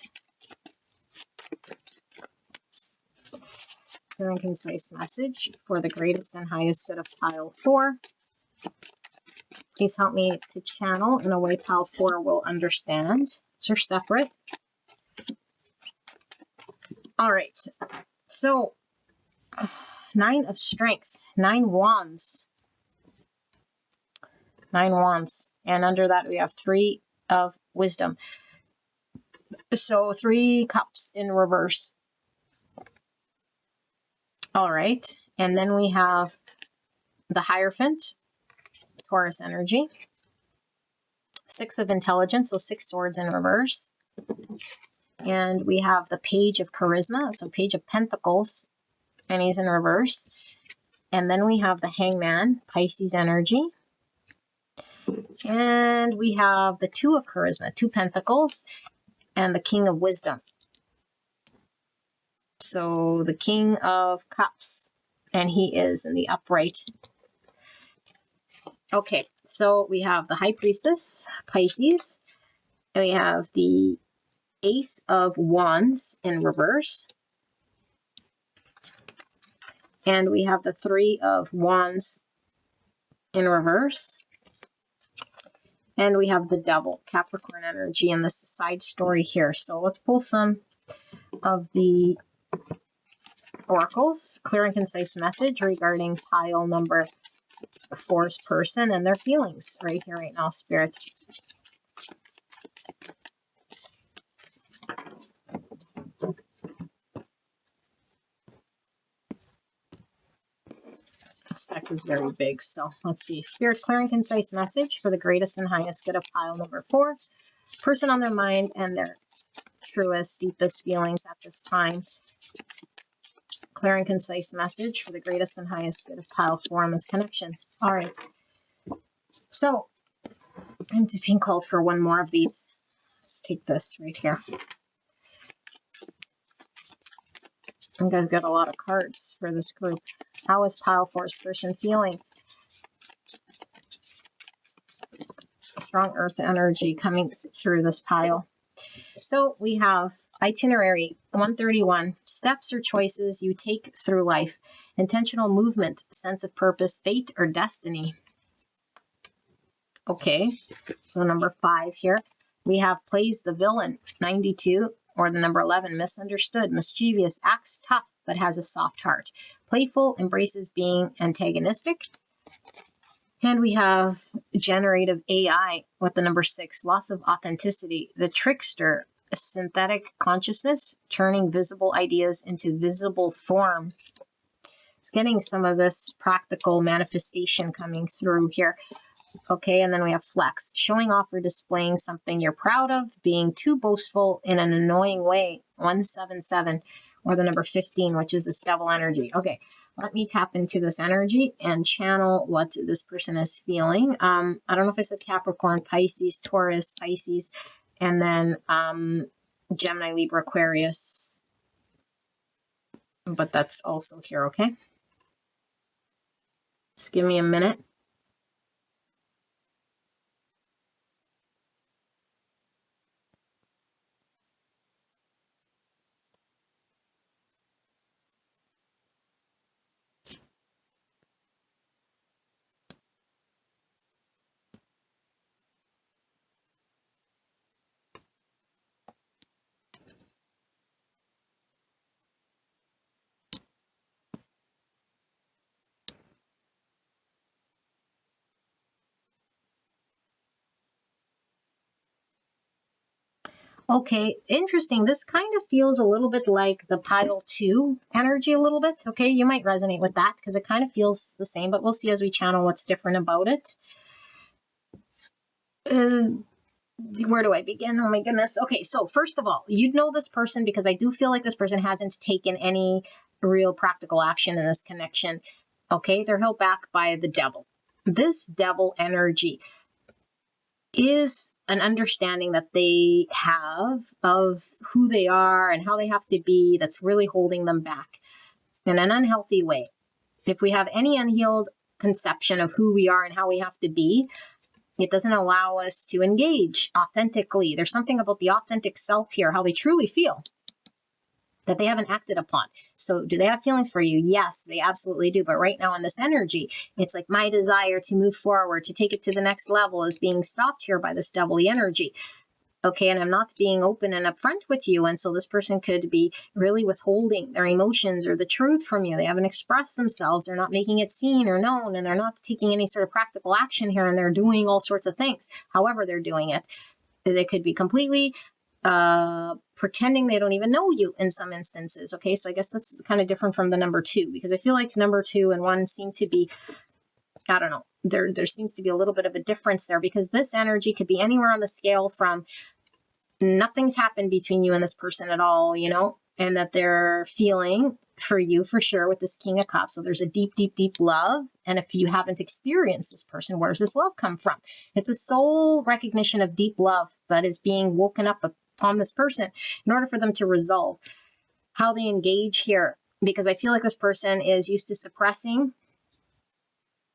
Clear and concise message for the greatest and highest good of pile 4. Please help me to channel in a way pile 4 will understand. So separate. All right, so 9 of strength, 9 wands. 9 wands. And under that, we have 3 of wisdom. So 3 cups in reverse. All right. And then we have the Hierophant, Taurus energy. 6 of intelligence, so 6 swords in reverse. And we have the Page of charisma, so Page of Pentacles, and he's in reverse. And then we have the Hangman, Pisces energy. And we have the 2 of charisma, 2 pentacles, and the King of wisdom. So the King of cups, and he is in the upright. Okay, so we have the High Priestess, Pisces, and we have the Ace of wands in reverse. And we have the 3 of wands in reverse. And we have the Devil, Capricorn energy in this side story here. So let's pull some of the oracles. Clear and concise message regarding pile number 4's person and their feelings right here, right now, Spirit. This deck is very big, so let's see. Spirit, clear and concise message for the greatest and highest good of pile number 4. Person on their mind and their truest, deepest feelings at this time. Clear and concise message for the greatest and highest good of pile 4 in this connection. All right. So, I'm being called for one more of these. Let's take this right here. I think I've got a lot of cards for this group. How is pile 4's person feeling? Strong earth energy coming through this pile. So we have itinerary 131, steps or choices you take through life, intentional movement, sense of purpose, fate, or destiny. Okay, so number 5 here. We have plays the villain, 92, or the number 11, misunderstood, mischievous, acts tough, but has a soft heart. Playful, embraces being antagonistic. And we have generative AI with the number 6, loss of authenticity, the trickster, synthetic consciousness, turning visible ideas into visible form. It's getting some of this practical manifestation coming through here. Okay, and then we have flex, showing off or displaying something you're proud of, being too boastful in an annoying way. 177, or the number 15, which is this devil energy. Okay, let me tap into this energy and channel what this person is feeling. I don't know if I said Capricorn, Pisces, Taurus, Pisces, and then Gemini, Libra, Aquarius. But that's also here, okay? Just give me a minute. Okay, interesting. This kind of feels a little bit like the pile 2 energy a little bit. Okay, you might resonate with that because it kind of feels the same, but we'll see as we channel what's different about it. Where do I begin? Oh my goodness. Okay, so first of all, you'd know this person because I do feel like this person hasn't taken any real practical action in this connection. Okay, they're held back by the devil. This devil energy is an understanding that they have of who they are and how they have to be that's really holding them back in an unhealthy way. If we have any unhealed conception of who we are and how we have to be, it doesn't allow us to engage authentically. There's something about the authentic self here, how they truly feel, that they haven't acted upon. So do they have feelings for you? Yes, they absolutely do. But right now in this energy, it's like my desire to move forward, to take it to the next level is being stopped here by this devilly energy. Okay, and I'm not being open and upfront with you. And so this person could be really withholding their emotions or the truth from you. They haven't expressed themselves. They're not making it seen or known, and they're not taking any sort of practical action here, and they're doing all sorts of things. However they're doing it, they could be completely pretending they don't even know you in some instances. Okay, so I guess that's kind of different from the number 2, because I feel like number 2 and 1 seem to be, I don't know, there seems to be a little bit of a difference there, because this energy could be anywhere on the scale from nothing's happened between you and this person at all, you know, and that they're feeling for you for sure with this King of Cups. So there's a deep, deep, deep love. And if you haven't experienced this person, where does this love come from? It's a soul recognition of deep love that is being woken up upon this person in order for them to resolve how they engage here. Because I feel like this person is used to suppressing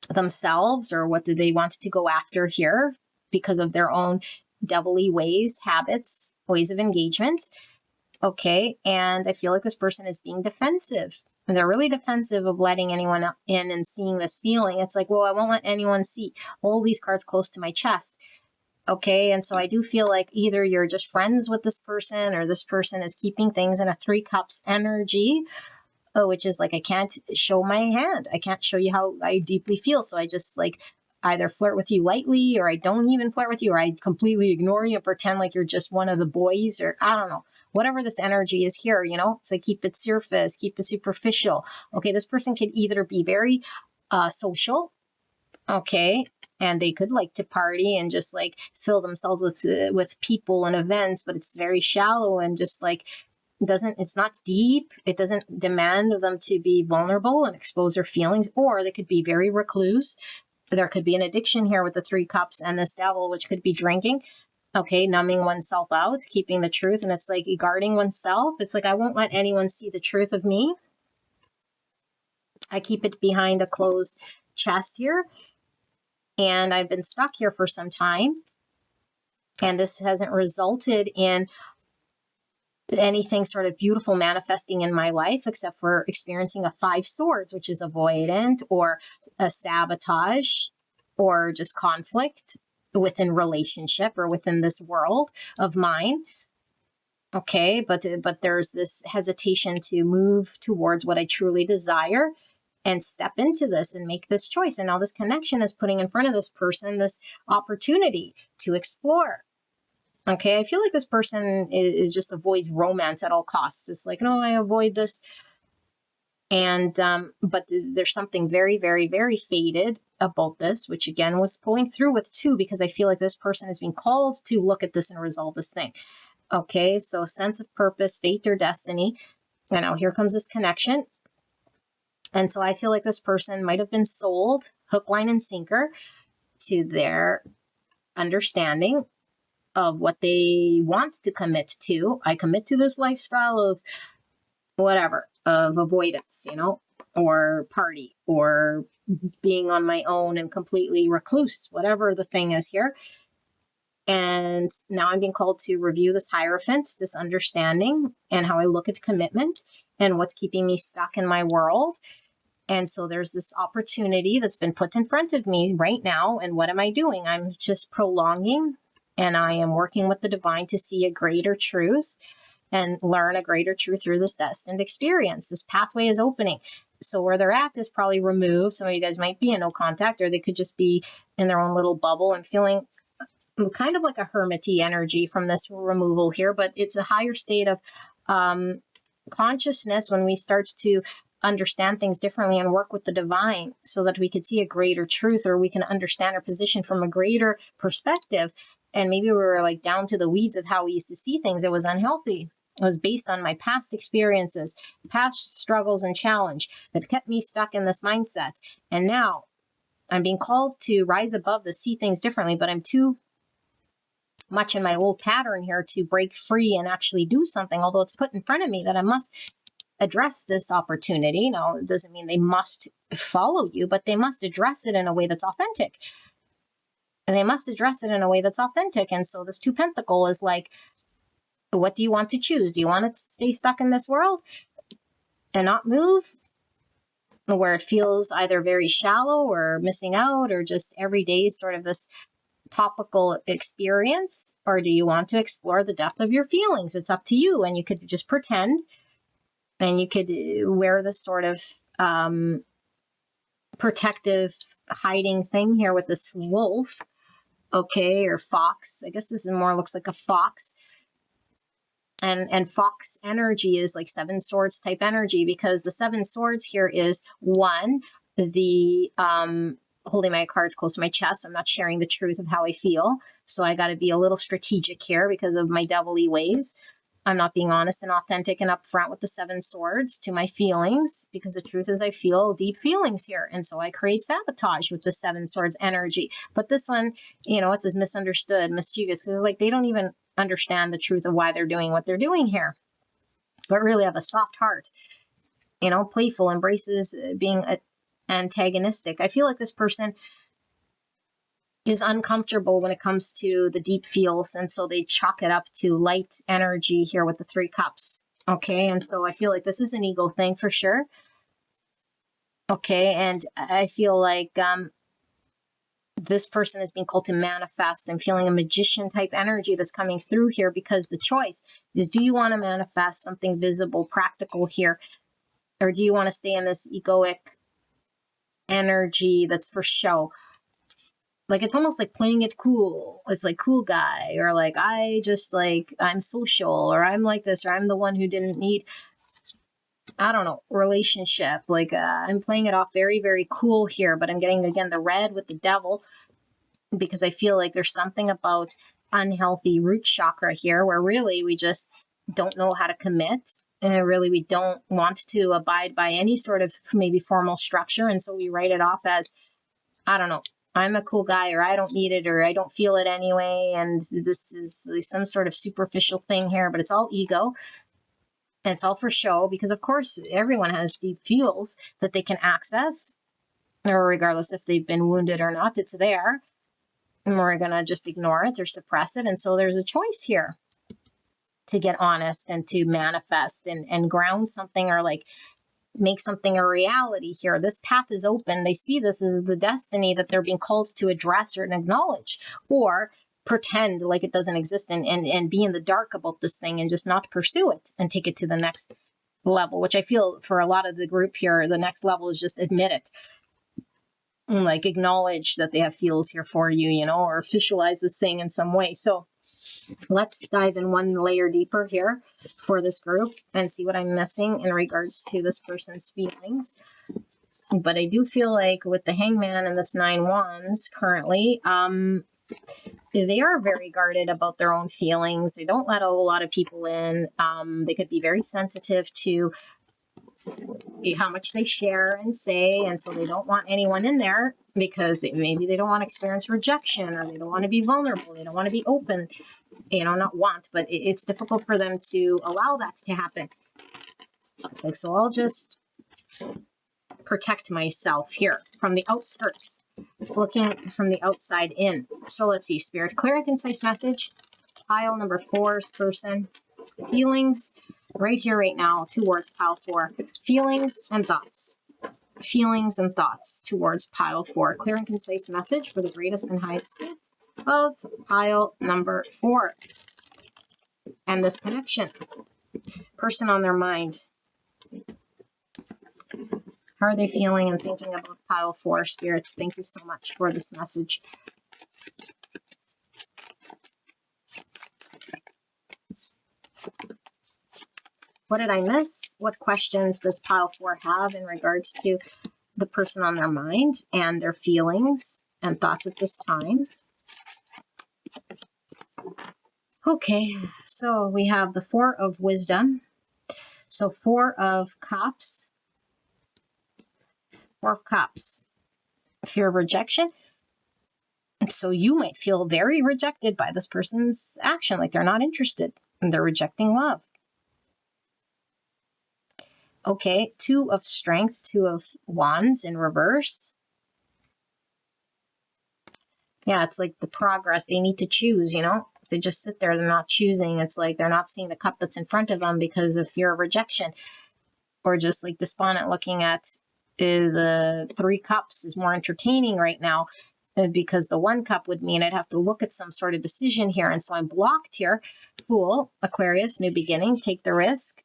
themselves, or what do they want to go after here because of their own devilly ways, habits, ways of engagement. Okay, and I feel like this person is being defensive. And they're really defensive of letting anyone in and seeing this feeling. It's like, well, I won't let anyone see. Hold these cards close to my chest. Okay, and so I do feel like either you're just friends with this person, or this person is keeping things in a 3 cups energy, which is like, I can't show my hand. I can't show you how I deeply feel. So I just like either flirt with you lightly, or I don't even flirt with you, or I completely ignore you and pretend like you're just one of the boys, or I don't know, whatever this energy is here, you know, so keep it surface, keep it superficial. Okay, this person could either be very social, okay, and they could like to party and just like fill themselves with people and events, but it's very shallow and just like it's not deep. It doesn't demand of them to be vulnerable and expose their feelings. Or they could be very recluse. There could be an addiction here with the 3 cups and this devil, which could be drinking. Okay, numbing oneself out, keeping the truth. And it's like guarding oneself. It's like, I won't let anyone see the truth of me. I keep it behind a closed chest here. And I've been stuck here for some time. And this hasn't resulted in anything sort of beautiful manifesting in my life, except for experiencing a 5 swords, which is avoidant or a sabotage or just conflict within relationship or within this world of mine. Okay, but there's this hesitation to move towards what I truly desire and step into this and make this choice. And now this connection is putting in front of this person this opportunity to explore. Okay, I feel like this person is just avoids romance at all costs. It's like, no, I avoid this. And but there's something very, very, very faded about this, which again was pulling through with two, because I feel like this person is being called to look at this and resolve this thing. Okay, so sense of purpose, fate, or destiny. And now here comes this connection. And so I feel like this person might have been sold hook, line, and sinker to their understanding of what they want to commit to. I commit to this lifestyle of whatever, of avoidance, or party, or being on my own and completely recluse, whatever the thing is here. And now I'm being called to review this hierophant, this understanding, and how I look at commitment and what's keeping me stuck in my world. And so there's this opportunity that's been put in front of me right now. And what am I doing? I'm just prolonging, and I am working with the divine to see a greater truth and learn a greater truth through this destined experience. This pathway is opening. So where they're at is probably removed. Some of you guys might be in no contact, or they could just be in their own little bubble and feeling kind of like a hermity energy from this removal here. But it's a higher state of consciousness when we start to understand things differently and work with the divine, so that we could see a greater truth, or we can understand our position from a greater perspective. And maybe we were like down to the weeds of how we used to see things. It was unhealthy. It was based on my past experiences, past struggles and challenge that kept me stuck in this mindset. And now I'm being called to rise above this, see things differently, but I'm too much in my old pattern here to break free and actually do something, although it's put in front of me that I must address this opportunity. Now, it doesn't mean they must follow you, but they must address it in a way that's authentic. And they must address it in a way that's authentic. And so this 2 Pentacle is like, what do you want to choose? Do you want to stay stuck in this world and not move, where it feels either very shallow or missing out, or just every day sort of this topical experience? Or do you want to explore the depth of your feelings? It's up to you. And you could just pretend, and you could wear this sort of protective hiding thing here with this wolf, okay, or fox. I guess this is more looks like a fox. And fox energy is like 7 swords type energy, because the 7 swords here is one, the holding my cards close to my chest. I'm not sharing the truth of how I feel. So I got to be a little strategic here because of my devilly ways. I'm not being honest and authentic and upfront with the 7 swords to my feelings, because the truth is I feel deep feelings here. And so I create sabotage with the 7 swords energy. But this one, it's as misunderstood, mischievous, because like they don't even understand the truth of why they're doing what they're doing here, but really have a soft heart, playful, embraces being antagonistic. I feel like this person is uncomfortable when it comes to the deep feels, and so they chalk it up to light energy here with the 3 cups. Okay, and so I feel like this is an ego thing for sure. Okay, and I feel like this person is being called to manifest. I'm feeling a magician type energy that's coming through here, because the choice is, do you want to manifest something visible, practical here, or do you want to stay in this egoic energy that's for show? Like, it's almost like playing it cool. It's like cool guy, or like, I'm social, or I'm like this, or I'm the one who didn't need, I don't know, relationship. Like, I'm playing it off very, very cool here, but I'm getting, again, the red with the devil, because I feel like there's something about unhealthy root chakra here, where really we just don't know how to commit. And really, we don't want to abide by any sort of maybe formal structure. And so we write it off as, I don't know, I'm a cool guy, or I don't need it, or I don't feel it anyway. And this is some sort of superficial thing here, but it's all ego. And it's all for show, because of course, everyone has deep feels that they can access, or regardless if they've been wounded or not, it's there. And we're going to just ignore it or suppress it. And so there's a choice here to get honest and to manifest and ground something, or like make something a reality here. This path is open. They see this as the destiny that they're being called to address or acknowledge, or pretend like it doesn't exist and be in the dark about this thing and just not pursue it and take it to the next level, which I feel for a lot of the group here, the next level is just admit it. Like acknowledge that they have feels here for you, or officialize this thing in some way. So Let's dive in one layer deeper here for this group and see what I'm missing in regards to this person's feelings. But I do feel like with the Hangman and this 9 Wands currently, they are very guarded about their own feelings. They don't let a whole lot of people in. They could be very sensitive to how much they share and say, and so they don't want anyone in there because maybe they don't want to experience rejection, or they don't want to be vulnerable, they don't want to be open, not want, but it's difficult for them to allow that to happen. It's like, so I'll just protect myself here from the outskirts, looking from the outside in. So let's see, Spirit, clear and concise message. Pile number 4's person. Feelings, right here, right now, towards pile 4. Feelings and thoughts. Feelings and thoughts towards pile 4. Clear and concise message for the greatest and highest good of pile number 4. And this connection. Person on their mind. How are they feeling and thinking about pile 4, spirits? Thank you so much for this message. What did I miss? What questions does pile 4 have in regards to the person on their mind and their feelings and thoughts at this time? Okay, so we have the 4 of wisdom. So 4 of cups. 4 of cups. Fear of rejection. So you might feel very rejected by this person's action, like they're not interested and they're rejecting love. Okay, 2 of strength, 2 of wands in reverse. Yeah, it's like the progress. They need to choose, If they just sit there, they're not choosing. It's like they're not seeing the cup that's in front of them because of fear of rejection. Or just like despondent, looking at the 3 cups is more entertaining right now, because the 1 cup would mean I'd have to look at some sort of decision here. And so I'm blocked here. Fool, Aquarius, new beginning, take the risk.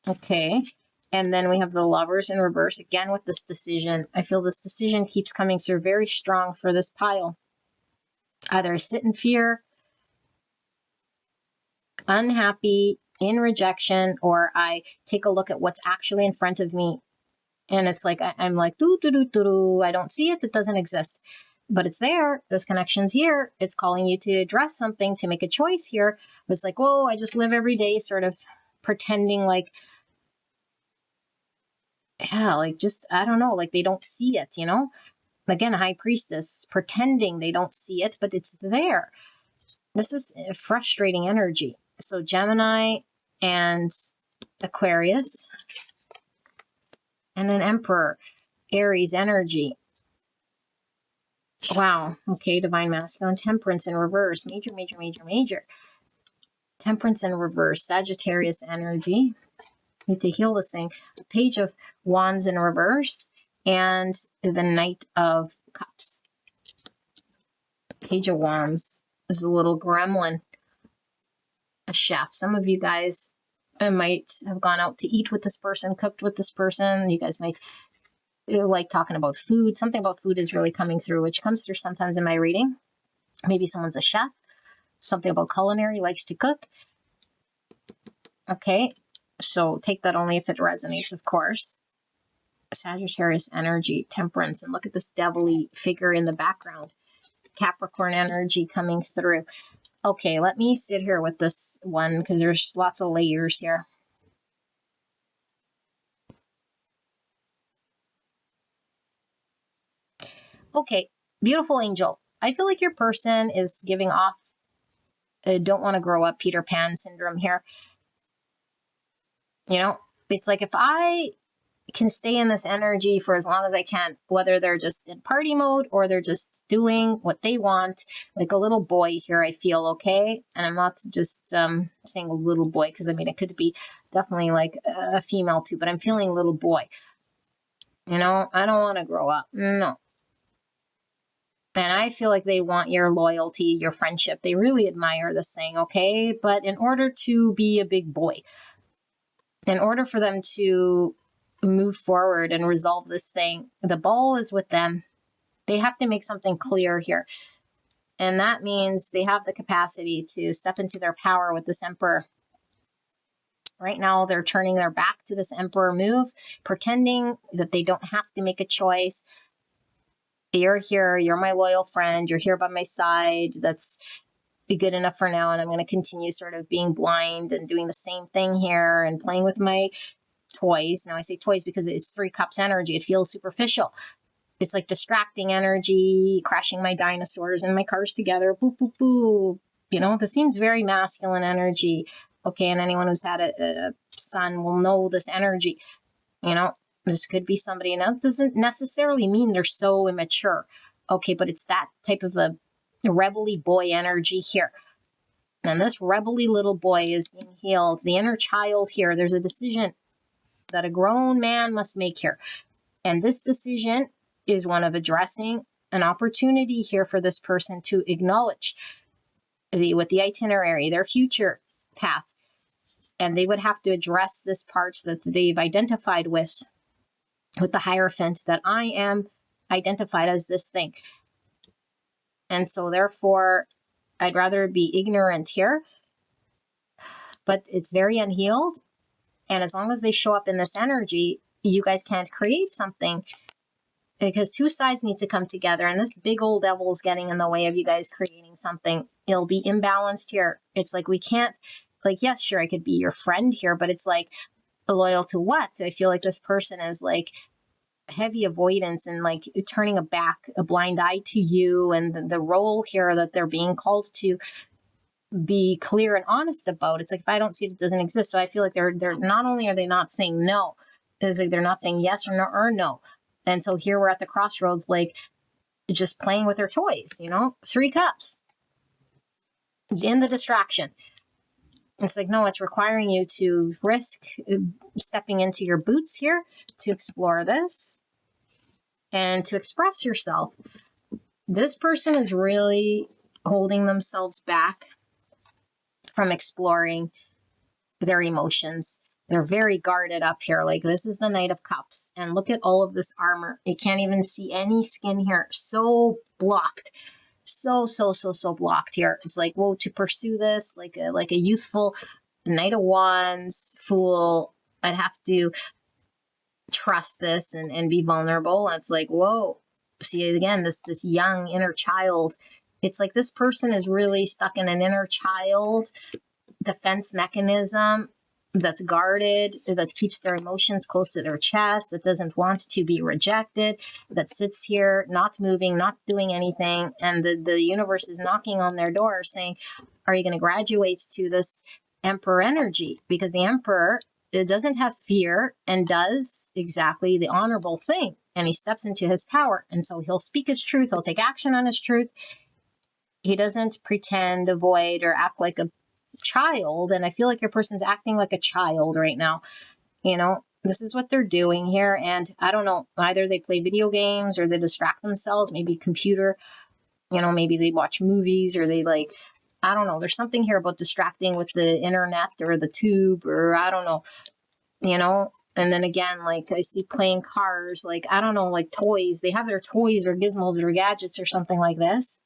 Okay. And then we have the lovers in reverse again with this decision. I feel this decision keeps coming through very strong for this pile. Either I sit in fear, unhappy, in rejection, or I take a look at what's actually in front of me. And it's like, I'm like, I don't see it. It doesn't exist. But it's there. This connection's here. It's calling you to address something, to make a choice here. It's like, whoa, I just live every day sort of pretending like, yeah, like just, I don't know, like they don't see it, Again, High Priestess, pretending they don't see it, but it's there. This is a frustrating energy. So Gemini and Aquarius and an Emperor, Aries energy. Wow. Okay, Divine Masculine, Temperance in reverse, major, major, major, major. Temperance in reverse, Sagittarius energy. Need to heal this thing. The Page of Wands in reverse and the Knight of Cups. Page of Wands is a little gremlin, a chef. Some of you guys might have gone out to eat with this person, cooked with this person. You guys might like talking about food. Something about food is really coming through, which comes through sometimes in my reading. Maybe someone's a chef. Something about culinary, likes to cook. Okay, so take that only if it resonates, of course. Sagittarius energy, Temperance, and look at this devilly figure in the background. Capricorn energy coming through. Okay, let me sit here with this one because there's lots of layers here. Okay, beautiful angel. I feel like your person is giving off don't want to grow up Peter Pan syndrome here. It's like if I can stay in this energy for as long as I can, whether they're just in party mode or they're just doing what they want, like a little boy here, I feel okay. And I'm not just saying a little boy, because I mean, it could be definitely like a female too, but I'm feeling a little boy. I don't want to grow up. No. And I feel like they want your loyalty, your friendship. They really admire this thing, okay? But in order to be a big boy, in order for them to move forward and resolve this thing, the ball is with them. They have to make something clear here. And that means they have the capacity to step into their power with this Emperor. Right now, they're turning their back to this Emperor move, pretending that they don't have to make a choice. You're here, you're my loyal friend, you're here by my side. That's good enough for now. And I'm going to continue sort of being blind and doing the same thing here and playing with my toys. Now I say toys because it's 3 cups energy. It feels superficial. It's like distracting energy, crashing my dinosaurs and my cars together. Boop, boop, boop. You know, this seems very masculine energy. Okay, and anyone who's had a son will know this energy. You know, this could be somebody. Now, it doesn't necessarily mean they're so immature. Okay, but it's that type of a rebel-y boy energy here. And this rebel-y little boy is being healed. The inner child here, there's a decision that a grown man must make here. And this decision is one of addressing an opportunity here for this person to acknowledge with the itinerary, their future path. And they would have to address this part that they've identified with the Hierophant, that I am identified as this thing. And so therefore, I'd rather be ignorant here, but it's very unhealed. And as long as they show up in this energy, you guys can't create something, because 2 sides need to come together. And this big old devil's getting in the way of you guys creating something. It'll be imbalanced here. It's like we can't, like, yes, sure, I could be your friend here, but it's like, loyal to what? I feel like this person is like heavy avoidance and like turning a blind eye to you, and the role here that they're being called to be clear and honest about. It's like, if I don't see it, it doesn't exist. So I feel like they're not only are they not saying no, it's like they're not saying yes or no. And so here we're at the crossroads, like just playing with their toys, you know, 3 cups in the distraction. It's like, no, it's requiring you to risk stepping into your boots here to explore this and to express yourself. This person is really holding themselves back from exploring their emotions. They're very guarded up here. Like, this is the Knight of Cups. And look at all of this armor. You can't even see any skin here. So blocked. So blocked here. It's like, whoa, to pursue this like a youthful Knight of Wands fool, I'd have to trust this and be vulnerable. It's like, whoa. See, again, this young inner child. It's like this person is really stuck in an inner child defense mechanism that's guarded, that keeps their emotions close to their chest, that doesn't want to be rejected, that sits here not moving, not doing anything. And the universe is knocking on their door saying, are you going to graduate to this Emperor energy? Because the Emperor, it doesn't have fear and does exactly the honorable thing. And he steps into his power. And so he'll speak his truth. He'll take action on his truth. He doesn't pretend, avoid, or act like a child. And I feel like your person's acting like a child right now. You know, this is what they're doing here. And I don't know, either they play video games or they distract themselves, maybe computer, you know, maybe they watch movies, or they like, I don't know. There's something here about distracting with the internet or the tube, or I don't know, you know. And then again, like I see playing cars, like, I don't know, like toys. They have their toys or gizmos or gadgets or something like this.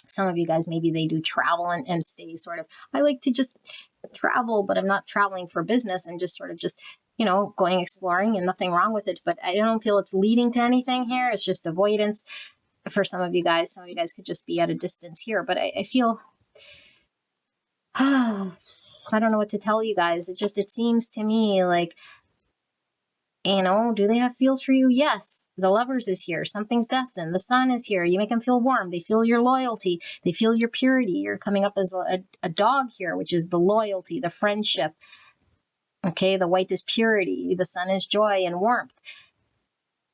Some of you guys, maybe they do travel and stay sort of. I like to just travel, but I'm not traveling for business and just sort of just, you know, going exploring, and nothing wrong with it. But I don't feel it's leading to anything here. It's just avoidance for some of you guys. Some of you guys could just be at a distance here. But I feel, I don't know what to tell you guys. It seems to me like, you know, do they have feels for you? Yes. The Lovers is here. Something's destined. The Sun is here. You make them feel warm. They feel your loyalty. They feel your purity. You're coming up as a dog here, which is the loyalty, the friendship. Okay, the White is purity. The Sun is joy and warmth.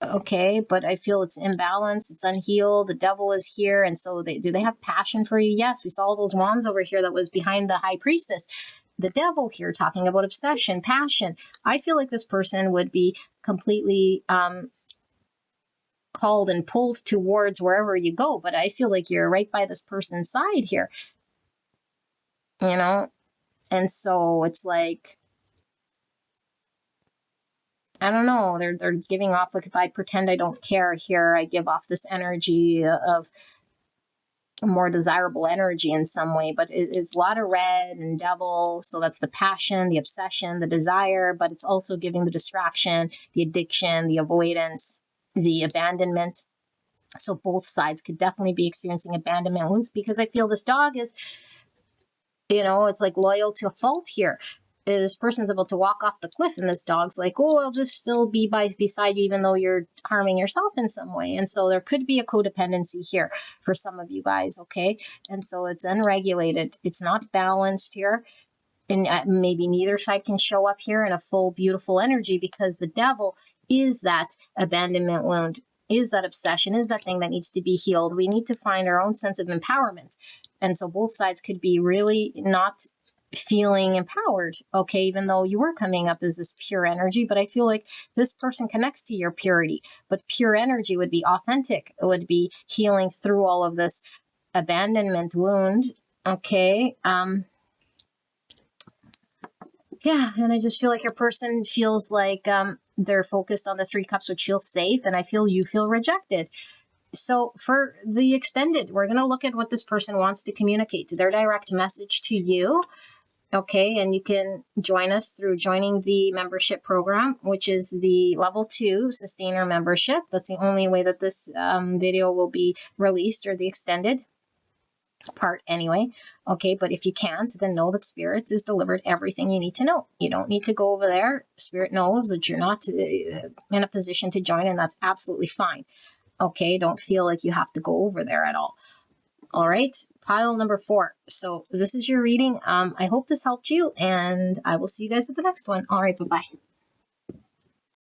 Okay, but I feel it's imbalanced. It's unhealed. The Devil is here. And so do they have passion for you? Yes. We saw those wands over here that was behind the High Priestess. The Devil here talking about obsession, passion. I feel like this person would be completely called and pulled towards wherever you go. But I feel like you're right by this person's side here, you know? And so it's like, I don't know. They're giving off, like, if I pretend I don't care here, I give off this energy of more desirable energy in some way, but it's a lot of red and devil. So that's the passion, the obsession, the desire, but it's also giving the distraction, the addiction, the avoidance, the abandonment. So both sides could definitely be experiencing abandonment wounds, because I feel this dog is, it's like loyal to a fault here. This person's about to walk off the cliff, and this dog's like, oh, I'll just still be beside you even though you're harming yourself in some way. And so there could be a codependency here for some of you guys, okay? And so it's unregulated. It's not balanced here. And maybe neither side can show up here in a full, beautiful energy, because the devil is that abandonment wound, is that obsession, is that thing that needs to be healed. We need to find our own sense of empowerment. And so both sides could be really not feeling empowered, okay, even though you were coming up as this pure energy. But I feel like this person connects to your purity, but pure energy would be authentic. It would be healing through all of this abandonment wound, okay. Yeah, and I just feel like your person feels like they're focused on the 3 cups, which feels safe, and I feel you feel rejected. So for the extended, we're going to look at what this person wants to communicate, to their direct message to you. Okay, and you can join us through joining the membership program, which is the level 2 sustainer membership. That's the only way that this video will be released, or the extended part anyway. Okay, but if you can't, then know that Spirit has delivered everything you need to know. You don't need to go over there. Spirit knows that you're not in a position to join, and that's absolutely fine. Okay, don't feel like you have to go over there at all. All right, pile number 4. So this is your reading. I hope this helped you, and I will see you guys at the next one. All right, bye-bye.